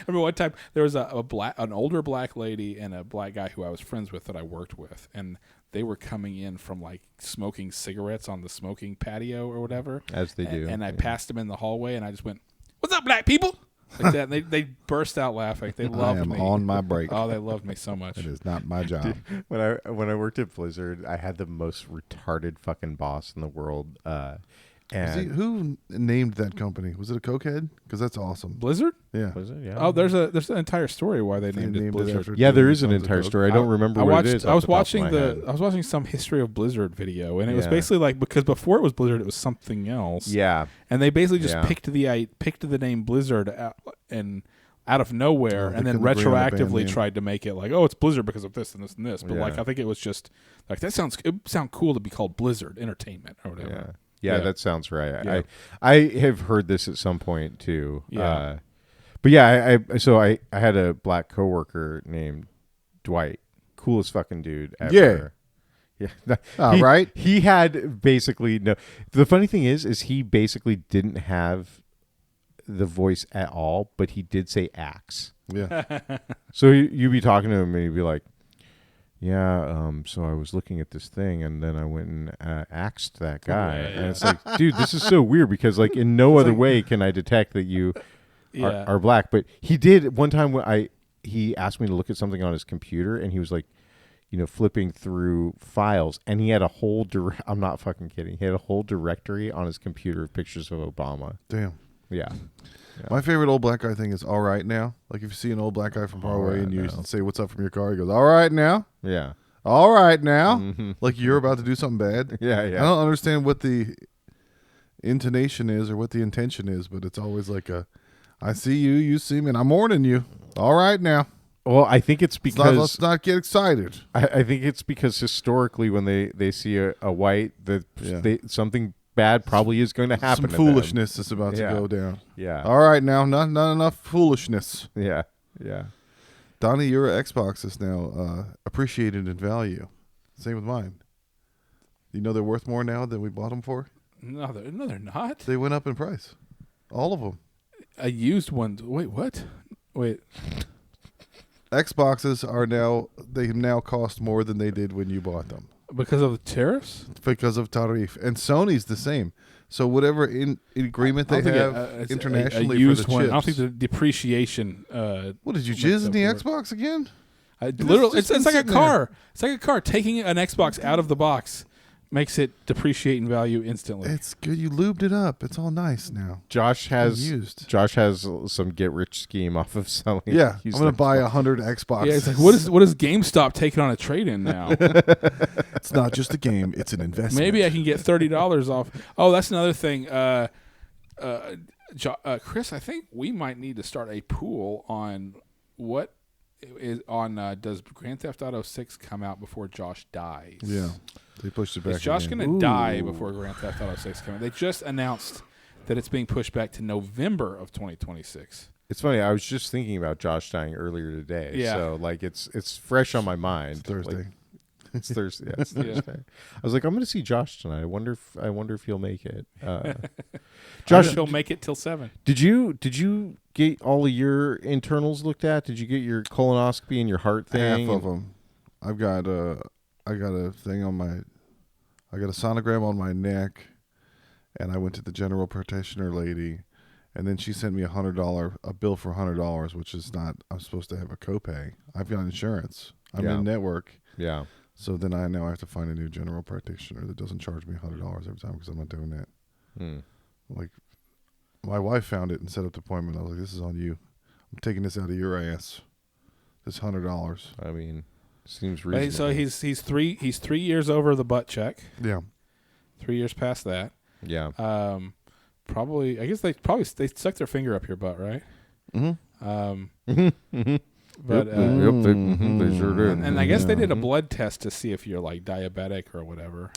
Speaker 3: remember one time there was an older black lady and a black guy who I was friends with that I worked with, and they were coming in from like smoking cigarettes on the smoking patio or whatever,
Speaker 2: As they do.
Speaker 3: And I passed them in the hallway, and I just went, "What's up, black people?" Like that. And they burst out laughing. They loved me.
Speaker 1: I am on my break.
Speaker 3: Oh, they loved me so much.
Speaker 1: It is not my job.
Speaker 2: When I worked at Blizzard, I had the most retarded fucking boss in the world.
Speaker 1: Who named that company? Was it a cokehead? Because that's awesome.
Speaker 3: Blizzard?
Speaker 1: Yeah.
Speaker 2: Was it? Yeah.
Speaker 3: Oh, there's an entire story why they named it
Speaker 1: named
Speaker 3: Blizzard.
Speaker 1: after
Speaker 2: Yeah, there
Speaker 1: doing
Speaker 2: is an
Speaker 1: tons of
Speaker 2: entire
Speaker 1: coke.
Speaker 2: story. I don't remember what it is.
Speaker 3: I was
Speaker 2: off the top of my head.
Speaker 3: I was watching some history of Blizzard video, and it was
Speaker 2: Yeah.
Speaker 3: basically like, because before it was Blizzard, it was something else.
Speaker 2: Yeah.
Speaker 3: And they basically just
Speaker 2: Yeah.
Speaker 3: picked the name Blizzard out of nowhere,
Speaker 1: they
Speaker 3: and then
Speaker 1: couldn't bring on a band
Speaker 3: retroactively
Speaker 1: name.
Speaker 3: tried to make it like, oh, it's Blizzard because of this and this and this. But like,
Speaker 2: Yeah.
Speaker 3: I think it was just like it would sound cool to be called Blizzard Entertainment or whatever.
Speaker 2: Yeah. Yeah,
Speaker 3: Yeah.
Speaker 2: that sounds right.
Speaker 3: Yeah.
Speaker 2: I have heard this at some point too.
Speaker 3: Yeah.
Speaker 2: But yeah, I had a black coworker named Dwight. Coolest fucking dude ever. Yeah.
Speaker 1: All right.
Speaker 2: He had basically no. The funny thing is he basically didn't have the voice at all, but he did say axe.
Speaker 1: Yeah.
Speaker 2: So you'd be talking to him and he'd be like, yeah, so I was looking at this thing and then I went and axed that guy.
Speaker 3: Yeah.
Speaker 2: And it's like, dude, this is so weird because like in no other way can I detect that you
Speaker 3: Yeah.
Speaker 2: are black. But he did one time when he asked me to look at something on his computer and he was like, flipping through files and he had a whole I'm not fucking kidding. He had a whole directory on his computer of pictures of Obama.
Speaker 1: Damn.
Speaker 2: Yeah.
Speaker 1: My favorite old black guy thing is "all right now." Like if you see an old black guy from far
Speaker 2: All
Speaker 1: away
Speaker 2: right
Speaker 1: and you
Speaker 2: now.
Speaker 1: say "what's up" from your car, he goes, "All right now,
Speaker 2: Yeah.
Speaker 1: all right now,"
Speaker 2: Mhm.
Speaker 1: like you're about to do something bad.
Speaker 2: Yeah,
Speaker 1: I
Speaker 2: yeah.
Speaker 1: don't understand what the intonation is or what the intention is, but it's always like "I see you, you see me, and I'm warning you." All right now.
Speaker 2: Well, I think it's because
Speaker 1: Let's not get excited.
Speaker 2: I think it's because historically when they see a white that
Speaker 1: Yeah.
Speaker 2: something bad probably is going to happen.
Speaker 1: Some
Speaker 2: to
Speaker 1: foolishness is about
Speaker 2: Yeah.
Speaker 1: to go down.
Speaker 2: them. Yeah.
Speaker 1: All right now, not enough foolishness.
Speaker 2: Yeah. Yeah.
Speaker 1: Donnie, your Xbox is now appreciated in value. Same with mine. You know they're worth more now than we bought them for?
Speaker 3: No, they're not.
Speaker 1: They went up in price. All of them.
Speaker 3: A used one. Wait, what? Wait.
Speaker 1: Xboxes they now cost more than they did when you bought them
Speaker 3: Because of the tariffs?
Speaker 1: because of tariff. And Sony's the same. So whatever agreement
Speaker 3: I
Speaker 1: they
Speaker 3: don't think
Speaker 1: have
Speaker 3: it's
Speaker 1: internationally
Speaker 3: a used
Speaker 1: for the
Speaker 3: one.
Speaker 1: chips.
Speaker 3: I don't think the depreciation.
Speaker 1: What did you
Speaker 3: makes
Speaker 1: jizz in
Speaker 3: up
Speaker 1: the
Speaker 3: for it.
Speaker 1: Xbox again?
Speaker 3: Literally,
Speaker 1: just
Speaker 3: it's
Speaker 1: been
Speaker 3: like a
Speaker 1: sitting
Speaker 3: car. It's like a car. Taking an Xbox out of the box makes it depreciate in value instantly.
Speaker 1: It's good. You lubed it up. It's all nice now.
Speaker 2: Josh has
Speaker 1: used.
Speaker 2: some get rich scheme off of selling.
Speaker 1: Yeah, I'm
Speaker 2: used
Speaker 1: going to buy
Speaker 2: Xbox.
Speaker 1: 100 Xboxes.
Speaker 3: Yeah, it's like what is GameStop taking on a trade-in now?
Speaker 1: It's not just a game; it's an investment.
Speaker 3: Maybe I can get $30 off. Oh, that's another thing. Chris, I think we might need to start a pool on what is on. Does Grand Theft Auto 6 come out before Josh dies?
Speaker 1: Yeah, they pushed it back.
Speaker 3: Is Josh
Speaker 1: again.
Speaker 3: going to die before Grand Theft Auto 6 comes out? They just announced that it's being pushed back to November of 2026.
Speaker 2: It's funny. I was just thinking about Josh dying earlier today.
Speaker 3: Yeah.
Speaker 2: So like it's fresh on my mind.
Speaker 1: It's Thursday.
Speaker 2: Like, it's Thursday. Yeah, it's
Speaker 3: Yeah.
Speaker 2: Thursday. I was like, I'm going to see Josh tonight. I wonder if he'll make it.
Speaker 3: Josh,
Speaker 2: Josh,
Speaker 3: he'll make it till 7.
Speaker 2: did you get all of your internals looked at? Did you get your colonoscopy and your heart thing?
Speaker 1: Half of them. I got a thing on my. I got a sonogram on my neck, and I went to the general practitioner lady, and then she sent me a bill for $100, which is not. I'm supposed to have a copay. I've got insurance. I'm
Speaker 2: Yeah.
Speaker 1: in network.
Speaker 2: Yeah.
Speaker 1: So then I have to find a new general practitioner that doesn't charge me $100 every time because I'm not doing that.
Speaker 2: Hmm.
Speaker 1: Like, My wife found it and set up the appointment. I was like, "This is on you. I'm taking this out of your ass. This $100."
Speaker 2: I mean, seems
Speaker 3: Hey,
Speaker 2: reasonable.
Speaker 3: so he's 3 years over the butt check.
Speaker 1: Yeah.
Speaker 3: 3 years past that.
Speaker 2: yeah.
Speaker 3: Probably. I guess they stuck their finger up your butt, right?
Speaker 1: Mm-hmm.
Speaker 3: But
Speaker 2: they sure did.
Speaker 3: and I guess they did a
Speaker 1: Mhm.
Speaker 3: blood test to see if you're like diabetic or whatever.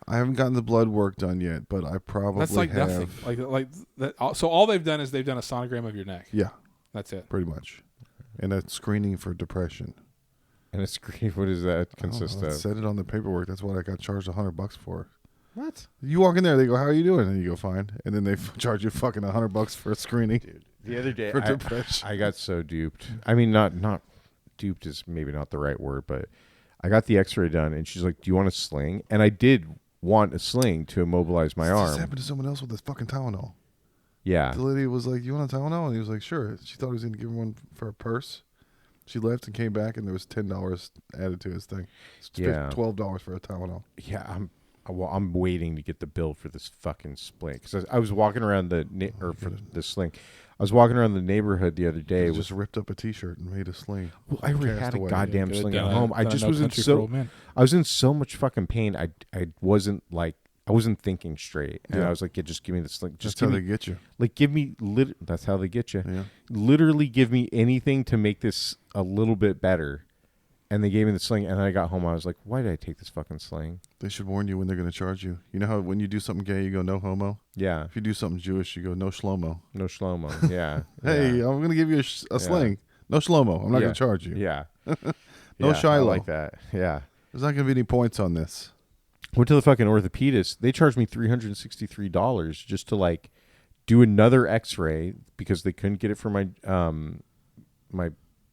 Speaker 1: I haven't gotten the blood work done yet, but I probably
Speaker 3: That's like
Speaker 1: have.
Speaker 3: nothing. Like that. So all they've done is they've done a sonogram of your neck.
Speaker 1: Yeah,
Speaker 3: That's it.
Speaker 1: pretty much. And a screening for depression.
Speaker 2: And a screen, what does that
Speaker 1: I don't
Speaker 2: consist
Speaker 1: know, it
Speaker 2: of?
Speaker 1: said it on the paperwork. That's what I got charged $100 for.
Speaker 2: What?
Speaker 1: You walk in there, they go, "How are you doing?" And you go, "Fine." And then they charge you fucking $100 for a screening.
Speaker 2: The other day,
Speaker 1: For depression.
Speaker 2: I got so duped. I mean, not duped is maybe not the right word, but I got the X-ray done, and she's like, "Do you want a sling?" And I did want a sling to immobilize my
Speaker 1: This
Speaker 2: arm.
Speaker 1: happened to someone else with this fucking Tylenol.
Speaker 2: Yeah,
Speaker 1: The lady was like, "You want a Tylenol?" And he was like, "Sure." She thought he was going to give him one for a purse. She left and came back, and there was $10 added to his thing. It's
Speaker 2: Yeah.
Speaker 1: $12 for a Tylenol.
Speaker 2: yeah. I'm waiting to get the bill for this fucking sling because I was walking around for the sling. I was walking around the neighborhood the other day.
Speaker 1: He
Speaker 2: With
Speaker 1: just ripped up a T-shirt and made a sling.
Speaker 2: Well, I already had a
Speaker 1: Castaway.
Speaker 2: goddamn
Speaker 3: Good,
Speaker 2: sling
Speaker 3: done
Speaker 2: at
Speaker 3: a-
Speaker 2: home. I
Speaker 3: done
Speaker 2: just
Speaker 3: No
Speaker 2: was in
Speaker 3: Country for Old
Speaker 2: so
Speaker 3: Men.
Speaker 2: I was in so much fucking pain. I wasn't thinking straight, and
Speaker 1: Yeah.
Speaker 2: I was like, "Yeah, just give me the sling. Just
Speaker 1: That's how
Speaker 2: give
Speaker 1: they
Speaker 2: me
Speaker 1: get you.
Speaker 2: like give me That's how they get you.
Speaker 1: Yeah.
Speaker 2: Literally, give me anything to make this a little bit better." And they gave me the sling, and then I got home. I was like, "Why did I take this fucking sling?"
Speaker 1: They should warn you when they're going to charge you. You know how when you do something gay, you go, "No homo"?
Speaker 2: Yeah,
Speaker 1: If you do something Jewish, you go, "No shlomo."
Speaker 2: no shlomo. Yeah,
Speaker 1: Hey,
Speaker 2: yeah.
Speaker 1: I'm going to give you a sling. No shlomo. I'm not
Speaker 2: Yeah.
Speaker 1: going to charge you.
Speaker 2: Yeah.
Speaker 1: No
Speaker 2: Yeah, I
Speaker 1: Shiloh.
Speaker 2: like that. Yeah.
Speaker 1: There's not going to be any points on this.
Speaker 2: Went to the fucking orthopedist. They charged me $363 just to like do another X-ray because they couldn't get it from my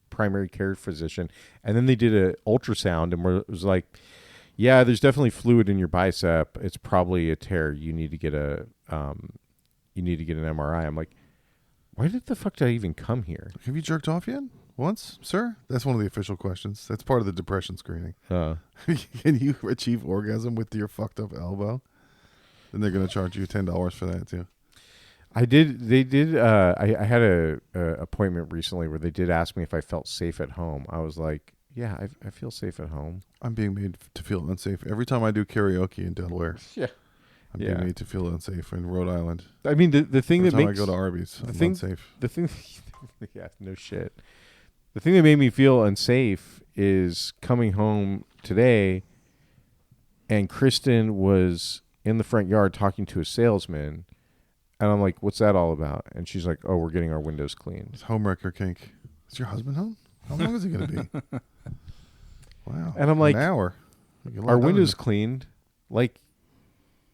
Speaker 2: primary care physician, and then they did a ultrasound and it was like, "Yeah, there's definitely fluid in your bicep. It's probably a tear. You need to get an MRI." I'm like, "Why did the fuck did I even come here?"
Speaker 1: Have you jerked off yet? Once, sir? That's one of the official questions. That's part of the depression screening. Can you achieve orgasm with your fucked up elbow? Then they're going to charge you $10 for that too.
Speaker 2: I did. They did. I had a appointment recently where they did ask me if I felt safe at home. I was like, "Yeah, I feel safe at home."
Speaker 1: I'm being made to feel unsafe every time I do karaoke in Delaware.
Speaker 2: Yeah.
Speaker 1: I'm
Speaker 2: Yeah.
Speaker 1: being made to feel unsafe in Rhode Island.
Speaker 2: I mean, the thing
Speaker 1: Every
Speaker 2: that
Speaker 1: time
Speaker 2: makes
Speaker 1: I go to Arby's, I'm
Speaker 2: thing-
Speaker 1: unsafe.
Speaker 2: the thing, yeah, no shit. The thing that made me feel unsafe is coming home today, and Kristen was in the front yard talking to a salesman, and I'm like, "What's that all about?" And she's like, "Oh, we're getting our windows cleaned."
Speaker 1: It's homewrecker kink. Is your husband home? How long is he going to be? Wow.
Speaker 2: And I'm like,
Speaker 1: an hour. We get a lot
Speaker 2: Our
Speaker 1: done in
Speaker 2: windows
Speaker 1: it.
Speaker 2: cleaned. Like,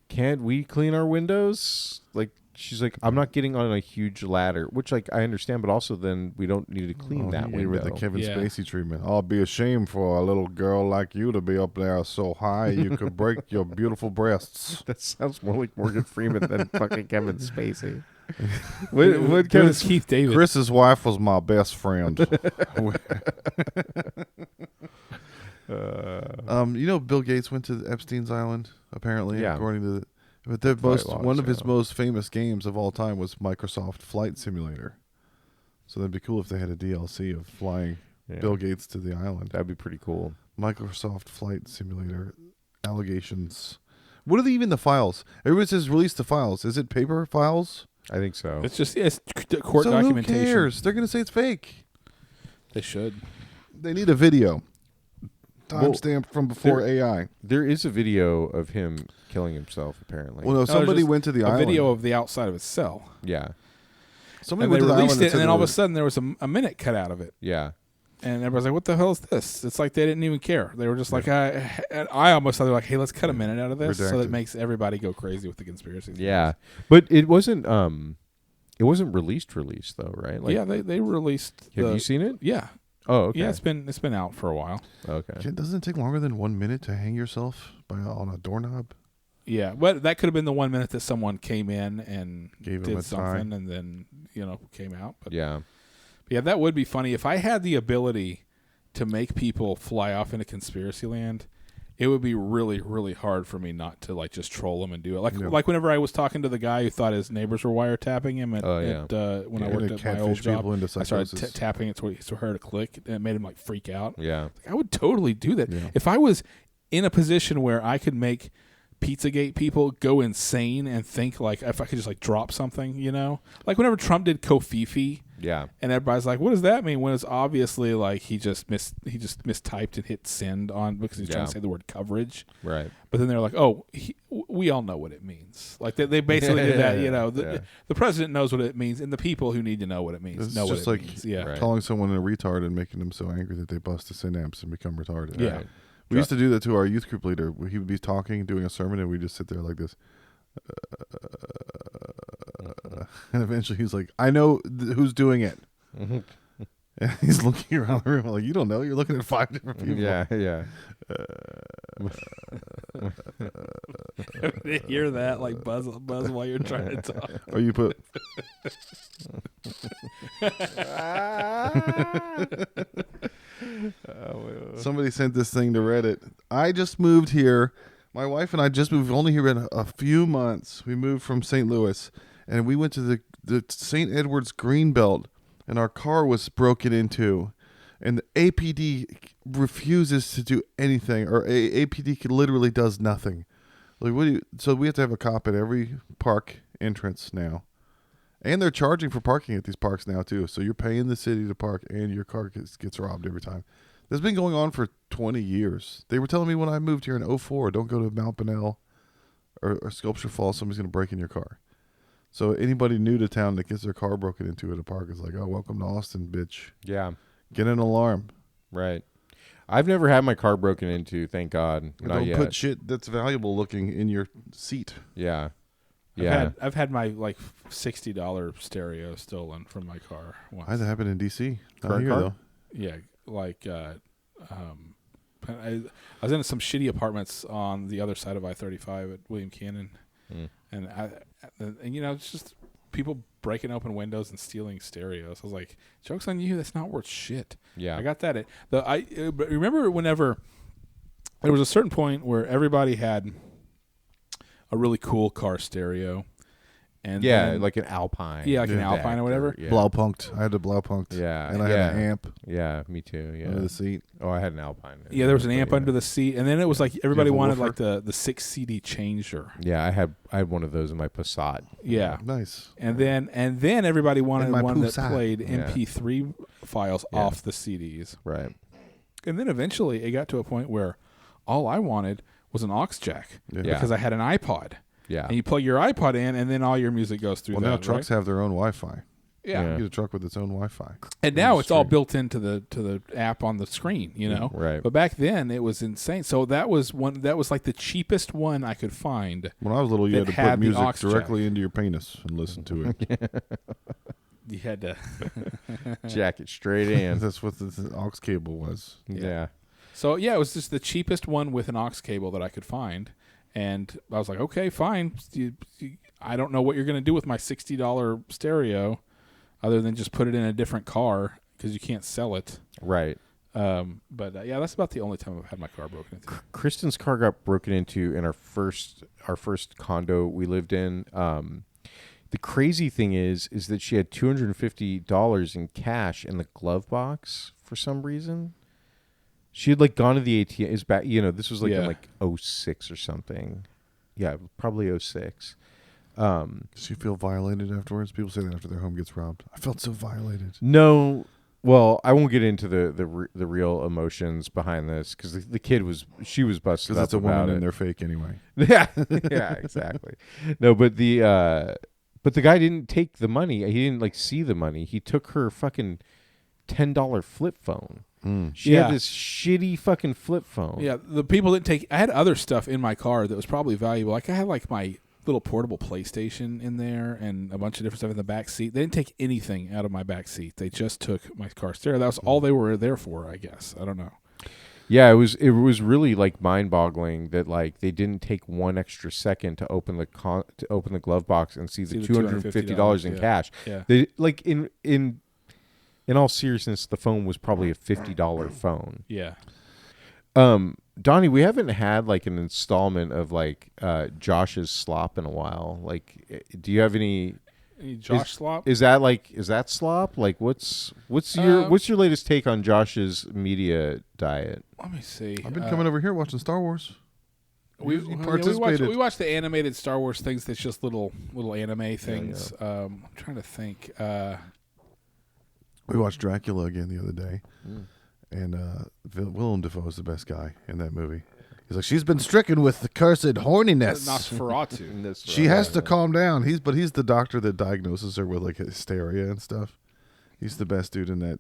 Speaker 2: can't we clean our windows? Like, she's like, "I'm not getting on a huge ladder," which, like, I understand, but also then we don't need to clean that
Speaker 1: you
Speaker 2: window.
Speaker 1: with the Kevin
Speaker 3: Yeah.
Speaker 1: Spacey treatment. I'll be ashamed for a little girl like you to be up there so high you could break your beautiful breasts.
Speaker 2: That sounds more like Morgan Freeman than fucking Kevin Spacey. what
Speaker 3: It
Speaker 2: Kevin
Speaker 3: was Keith David.
Speaker 1: Chris's wife was my best friend. You know, Bill Gates went to Epstein's Island. Apparently,
Speaker 2: Yeah.
Speaker 1: according to, but the
Speaker 2: Flight
Speaker 1: most
Speaker 2: logs,
Speaker 1: one of his
Speaker 2: yeah.
Speaker 1: most famous games of all time was Microsoft Flight Simulator. So that'd be cool if they had a DLC of flying
Speaker 2: Yeah.
Speaker 1: Bill Gates to the island.
Speaker 2: That'd be pretty cool.
Speaker 1: Microsoft Flight Simulator allegations. What are even the files? Everybody says release the files. Is it paper files?
Speaker 2: I think so.
Speaker 3: It's just it's court
Speaker 1: so
Speaker 3: documentation.
Speaker 1: Who cares? They're going to say it's fake.
Speaker 3: They should.
Speaker 1: They need a video.
Speaker 2: Well,
Speaker 1: Timestamp from before AI.
Speaker 2: There is a video of him killing himself, apparently.
Speaker 1: Well, no, somebody
Speaker 3: just
Speaker 1: went to the
Speaker 3: a
Speaker 1: island.
Speaker 3: video of the outside of his cell.
Speaker 2: Yeah.
Speaker 1: Somebody
Speaker 3: And
Speaker 1: went
Speaker 3: they
Speaker 1: to the
Speaker 3: released
Speaker 1: island
Speaker 3: it, and
Speaker 1: said
Speaker 3: then
Speaker 1: there
Speaker 3: all of a
Speaker 1: was-
Speaker 3: sudden there was a minute cut out of it.
Speaker 2: Yeah.
Speaker 3: And everybody's like, "What the hell is this?" It's like they didn't even care. They were just like, I almost thought they were like, "Hey, let's cut a minute out of this," so that
Speaker 1: Redacted.
Speaker 3: it makes everybody go crazy with the conspiracy.
Speaker 2: Yeah. But it wasn't released though, right? Like,
Speaker 3: Yeah, they released.
Speaker 2: have
Speaker 3: the-
Speaker 2: you seen it?
Speaker 3: Yeah,
Speaker 2: Oh, okay.
Speaker 3: yeah. It's been out for a while.
Speaker 2: Okay.
Speaker 1: Doesn't it take longer than 1 minute to hang yourself on a doorknob?
Speaker 3: Yeah, but that could have been the 1 minute that someone came in and
Speaker 1: Gave him
Speaker 3: did
Speaker 1: a
Speaker 3: something,
Speaker 1: tie.
Speaker 3: and then came out. But
Speaker 2: Yeah.
Speaker 3: yeah, that would be funny if I had the ability to make people fly off into conspiracy land it would be really, really hard for me not to like just troll him and do it. Like
Speaker 1: Yeah.
Speaker 3: like whenever I was talking to the guy who thought his neighbors were wiretapping him when I worked at my old
Speaker 1: catfish
Speaker 3: job,
Speaker 1: people into
Speaker 3: I started
Speaker 1: psychosis.
Speaker 3: tapping it so her to click, and it made him like freak out.
Speaker 2: Yeah.
Speaker 3: Like, I would totally do that
Speaker 1: Yeah.
Speaker 3: if I was in a position where I could make Pizzagate people go insane and think like if I could just like drop something, you know, like whenever Trump did Kofifi.
Speaker 2: Yeah.
Speaker 3: And everybody's like, "What does that mean?" When it's obviously like he just mistyped and hit send on because he's trying to say the word coverage.
Speaker 2: Right.
Speaker 3: But then they're like, "Oh, we all know what it means." Like they basically did that. You know, the president knows what it means, and the people who need to know what it means
Speaker 1: It's
Speaker 3: know
Speaker 1: just
Speaker 3: what it
Speaker 1: like
Speaker 3: means. Yeah,
Speaker 2: Right.
Speaker 1: calling someone a retard and making them so angry that they bust the synapse and become retarded.
Speaker 3: Yeah.
Speaker 2: Right.
Speaker 1: We used to do that to our youth group leader. He would be talking, doing a sermon, and we just sit there like this. And eventually he's like, I know who's doing it. And he's looking around the room like, you don't know. You're looking at 5 different people.
Speaker 2: Yeah. Yeah.
Speaker 3: They hear that like buzz while you're trying to talk.
Speaker 1: Or you put. Somebody sent this thing to Reddit. I just moved here. My wife and I just moved. We've only here been a few months. We moved from St. Louis, and we went to the St. Edwards Greenbelt, and our car was broken into, and the APD refuses to do anything, or APD literally does nothing. Like, what do you? So we have to have a cop at every park entrance now. And they're charging for parking at these parks now, too. So you're paying the city to park, and your car gets robbed every time. This has been going on for 20 years. They were telling me when I moved here in 2004, don't go to Mount Bonnell or Sculpture Falls. Somebody's going to break in your car. So anybody new to town that gets their car broken into at a park is like, oh, welcome to Austin, bitch.
Speaker 2: Yeah.
Speaker 1: Get an alarm.
Speaker 2: Right. I've never had my car broken into, thank God.
Speaker 1: Or
Speaker 2: Not
Speaker 1: don't
Speaker 2: yet.
Speaker 1: put shit that's valuable looking in your seat.
Speaker 2: Yeah. Yeah.
Speaker 3: I've had my like $60 stereo stolen from my car once.
Speaker 1: Why did that happen in D.C.? Not
Speaker 2: Current
Speaker 1: here,
Speaker 2: car?
Speaker 1: though.
Speaker 3: Yeah, like I was in some shitty apartments on the other side of I-35 at William Cannon, and you know, it's just people breaking open windows and stealing stereos. I was like, "Joke's on you! That's not worth shit."
Speaker 2: Yeah.
Speaker 3: I got that. But remember whenever there was a certain point where everybody had a really cool car stereo, and
Speaker 2: Yeah,
Speaker 3: then-
Speaker 2: like an Alpine.
Speaker 3: Yeah, like an
Speaker 2: Deck
Speaker 3: Alpine or whatever.
Speaker 2: Yeah.
Speaker 1: Blaupunkt. I had a Blaupunkt.
Speaker 2: Yeah,
Speaker 1: And I had an amp
Speaker 2: Yeah, me too. Yeah.
Speaker 1: under the seat.
Speaker 2: Oh, I had an Alpine.
Speaker 3: Yeah, there was an amp
Speaker 2: Yeah.
Speaker 3: under the seat, and then it was like everybody
Speaker 1: have a
Speaker 3: wanted
Speaker 1: woofer?
Speaker 3: like the 6 CD changer.
Speaker 2: Yeah, I had one of those in my Passat.
Speaker 3: Yeah.
Speaker 1: Nice.
Speaker 3: And then everybody wanted
Speaker 1: my
Speaker 3: one that
Speaker 1: Passat.
Speaker 3: played
Speaker 2: Yeah.
Speaker 3: MP3 files
Speaker 2: Yeah.
Speaker 3: off the CDs.
Speaker 2: Right.
Speaker 3: And then eventually it got to a point where all I wanted was an aux jack
Speaker 1: Yeah.
Speaker 3: because I had an iPod.
Speaker 2: Yeah.
Speaker 3: And you plug your iPod in, and then all your music goes through
Speaker 1: Well,
Speaker 3: that.
Speaker 1: now trucks
Speaker 3: right?
Speaker 1: have their own Wi-Fi.
Speaker 3: Yeah.
Speaker 1: You get a truck with its own Wi-Fi.
Speaker 3: And now it's all
Speaker 2: true.
Speaker 3: built into the app on the screen, you know.
Speaker 2: Right.
Speaker 3: But back then it was insane. So that was like the cheapest one I could find.
Speaker 1: When I was little, you
Speaker 3: That
Speaker 1: had to
Speaker 3: had
Speaker 1: put
Speaker 3: the aux
Speaker 1: music
Speaker 3: jack.
Speaker 1: directly into your penis and listen to it.
Speaker 3: You had to.
Speaker 2: Jack it straight in.
Speaker 1: That's what the aux cable was.
Speaker 2: Yeah.
Speaker 3: So yeah, it was just the cheapest one with an aux cable that I could find, and I was like, okay, fine. I don't know what you're going to do with my $60 stereo, other than just put it in a different car because you can't sell it.
Speaker 2: Right.
Speaker 3: But yeah, that's about the only time I've had my car broken into.
Speaker 2: Kristen's car got broken into in our first condo we lived in. The crazy thing is that she had $250 in cash in the glove box for some reason. She had like gone to the ATM. Is back, you know, this was like in
Speaker 3: Yeah.
Speaker 2: like 06 or something. Yeah, probably 06.
Speaker 1: Does she feel violated afterwards? People say that after their home gets robbed. I felt so violated.
Speaker 2: No, well, I won't get into the real emotions behind this because the kid was busted
Speaker 1: Because
Speaker 2: up
Speaker 1: it's a
Speaker 2: about
Speaker 1: woman
Speaker 2: it.
Speaker 1: and they're fake anyway.
Speaker 2: Yeah, yeah, exactly. No, but the guy didn't take the money. He didn't like see the money. He took her fucking $10 flip phone. She
Speaker 3: Yeah.
Speaker 2: had this shitty fucking flip phone.
Speaker 3: Yeah, the people didn't take. I had other stuff in my car that was probably valuable. Like I had like my little portable PlayStation in there and a bunch of different stuff in the back seat. They didn't take anything out of my back seat. They just took my car stereo. That was all they were there for, I guess. I don't know.
Speaker 2: Yeah, it was really like mind-boggling that like they didn't take one extra second to open the glove box and see the $250 in
Speaker 3: yeah.
Speaker 2: cash.
Speaker 3: Yeah.
Speaker 2: They like in all seriousness, the phone was probably a $50 phone.
Speaker 3: Yeah.
Speaker 2: Donnie, we haven't had like an installment of like Josh's slop in a while. Like, do you have any
Speaker 3: Josh slop?
Speaker 2: Is that slop? Like, what's your latest take on Josh's media diet?
Speaker 3: Let me see.
Speaker 1: I've been coming over here watching Star Wars.
Speaker 3: We
Speaker 1: participated.
Speaker 3: we watch the animated Star Wars things. That's just little anime things.
Speaker 2: Yeah.
Speaker 3: I'm trying to think.
Speaker 1: We watched Dracula again the other day, and Willem Dafoe is the best guy in that movie. He's like, she's been stricken with the cursed horniness.
Speaker 3: Nosferatu.
Speaker 1: She has to calm down. He's the doctor that diagnoses her with like hysteria and stuff. He's the best dude in that.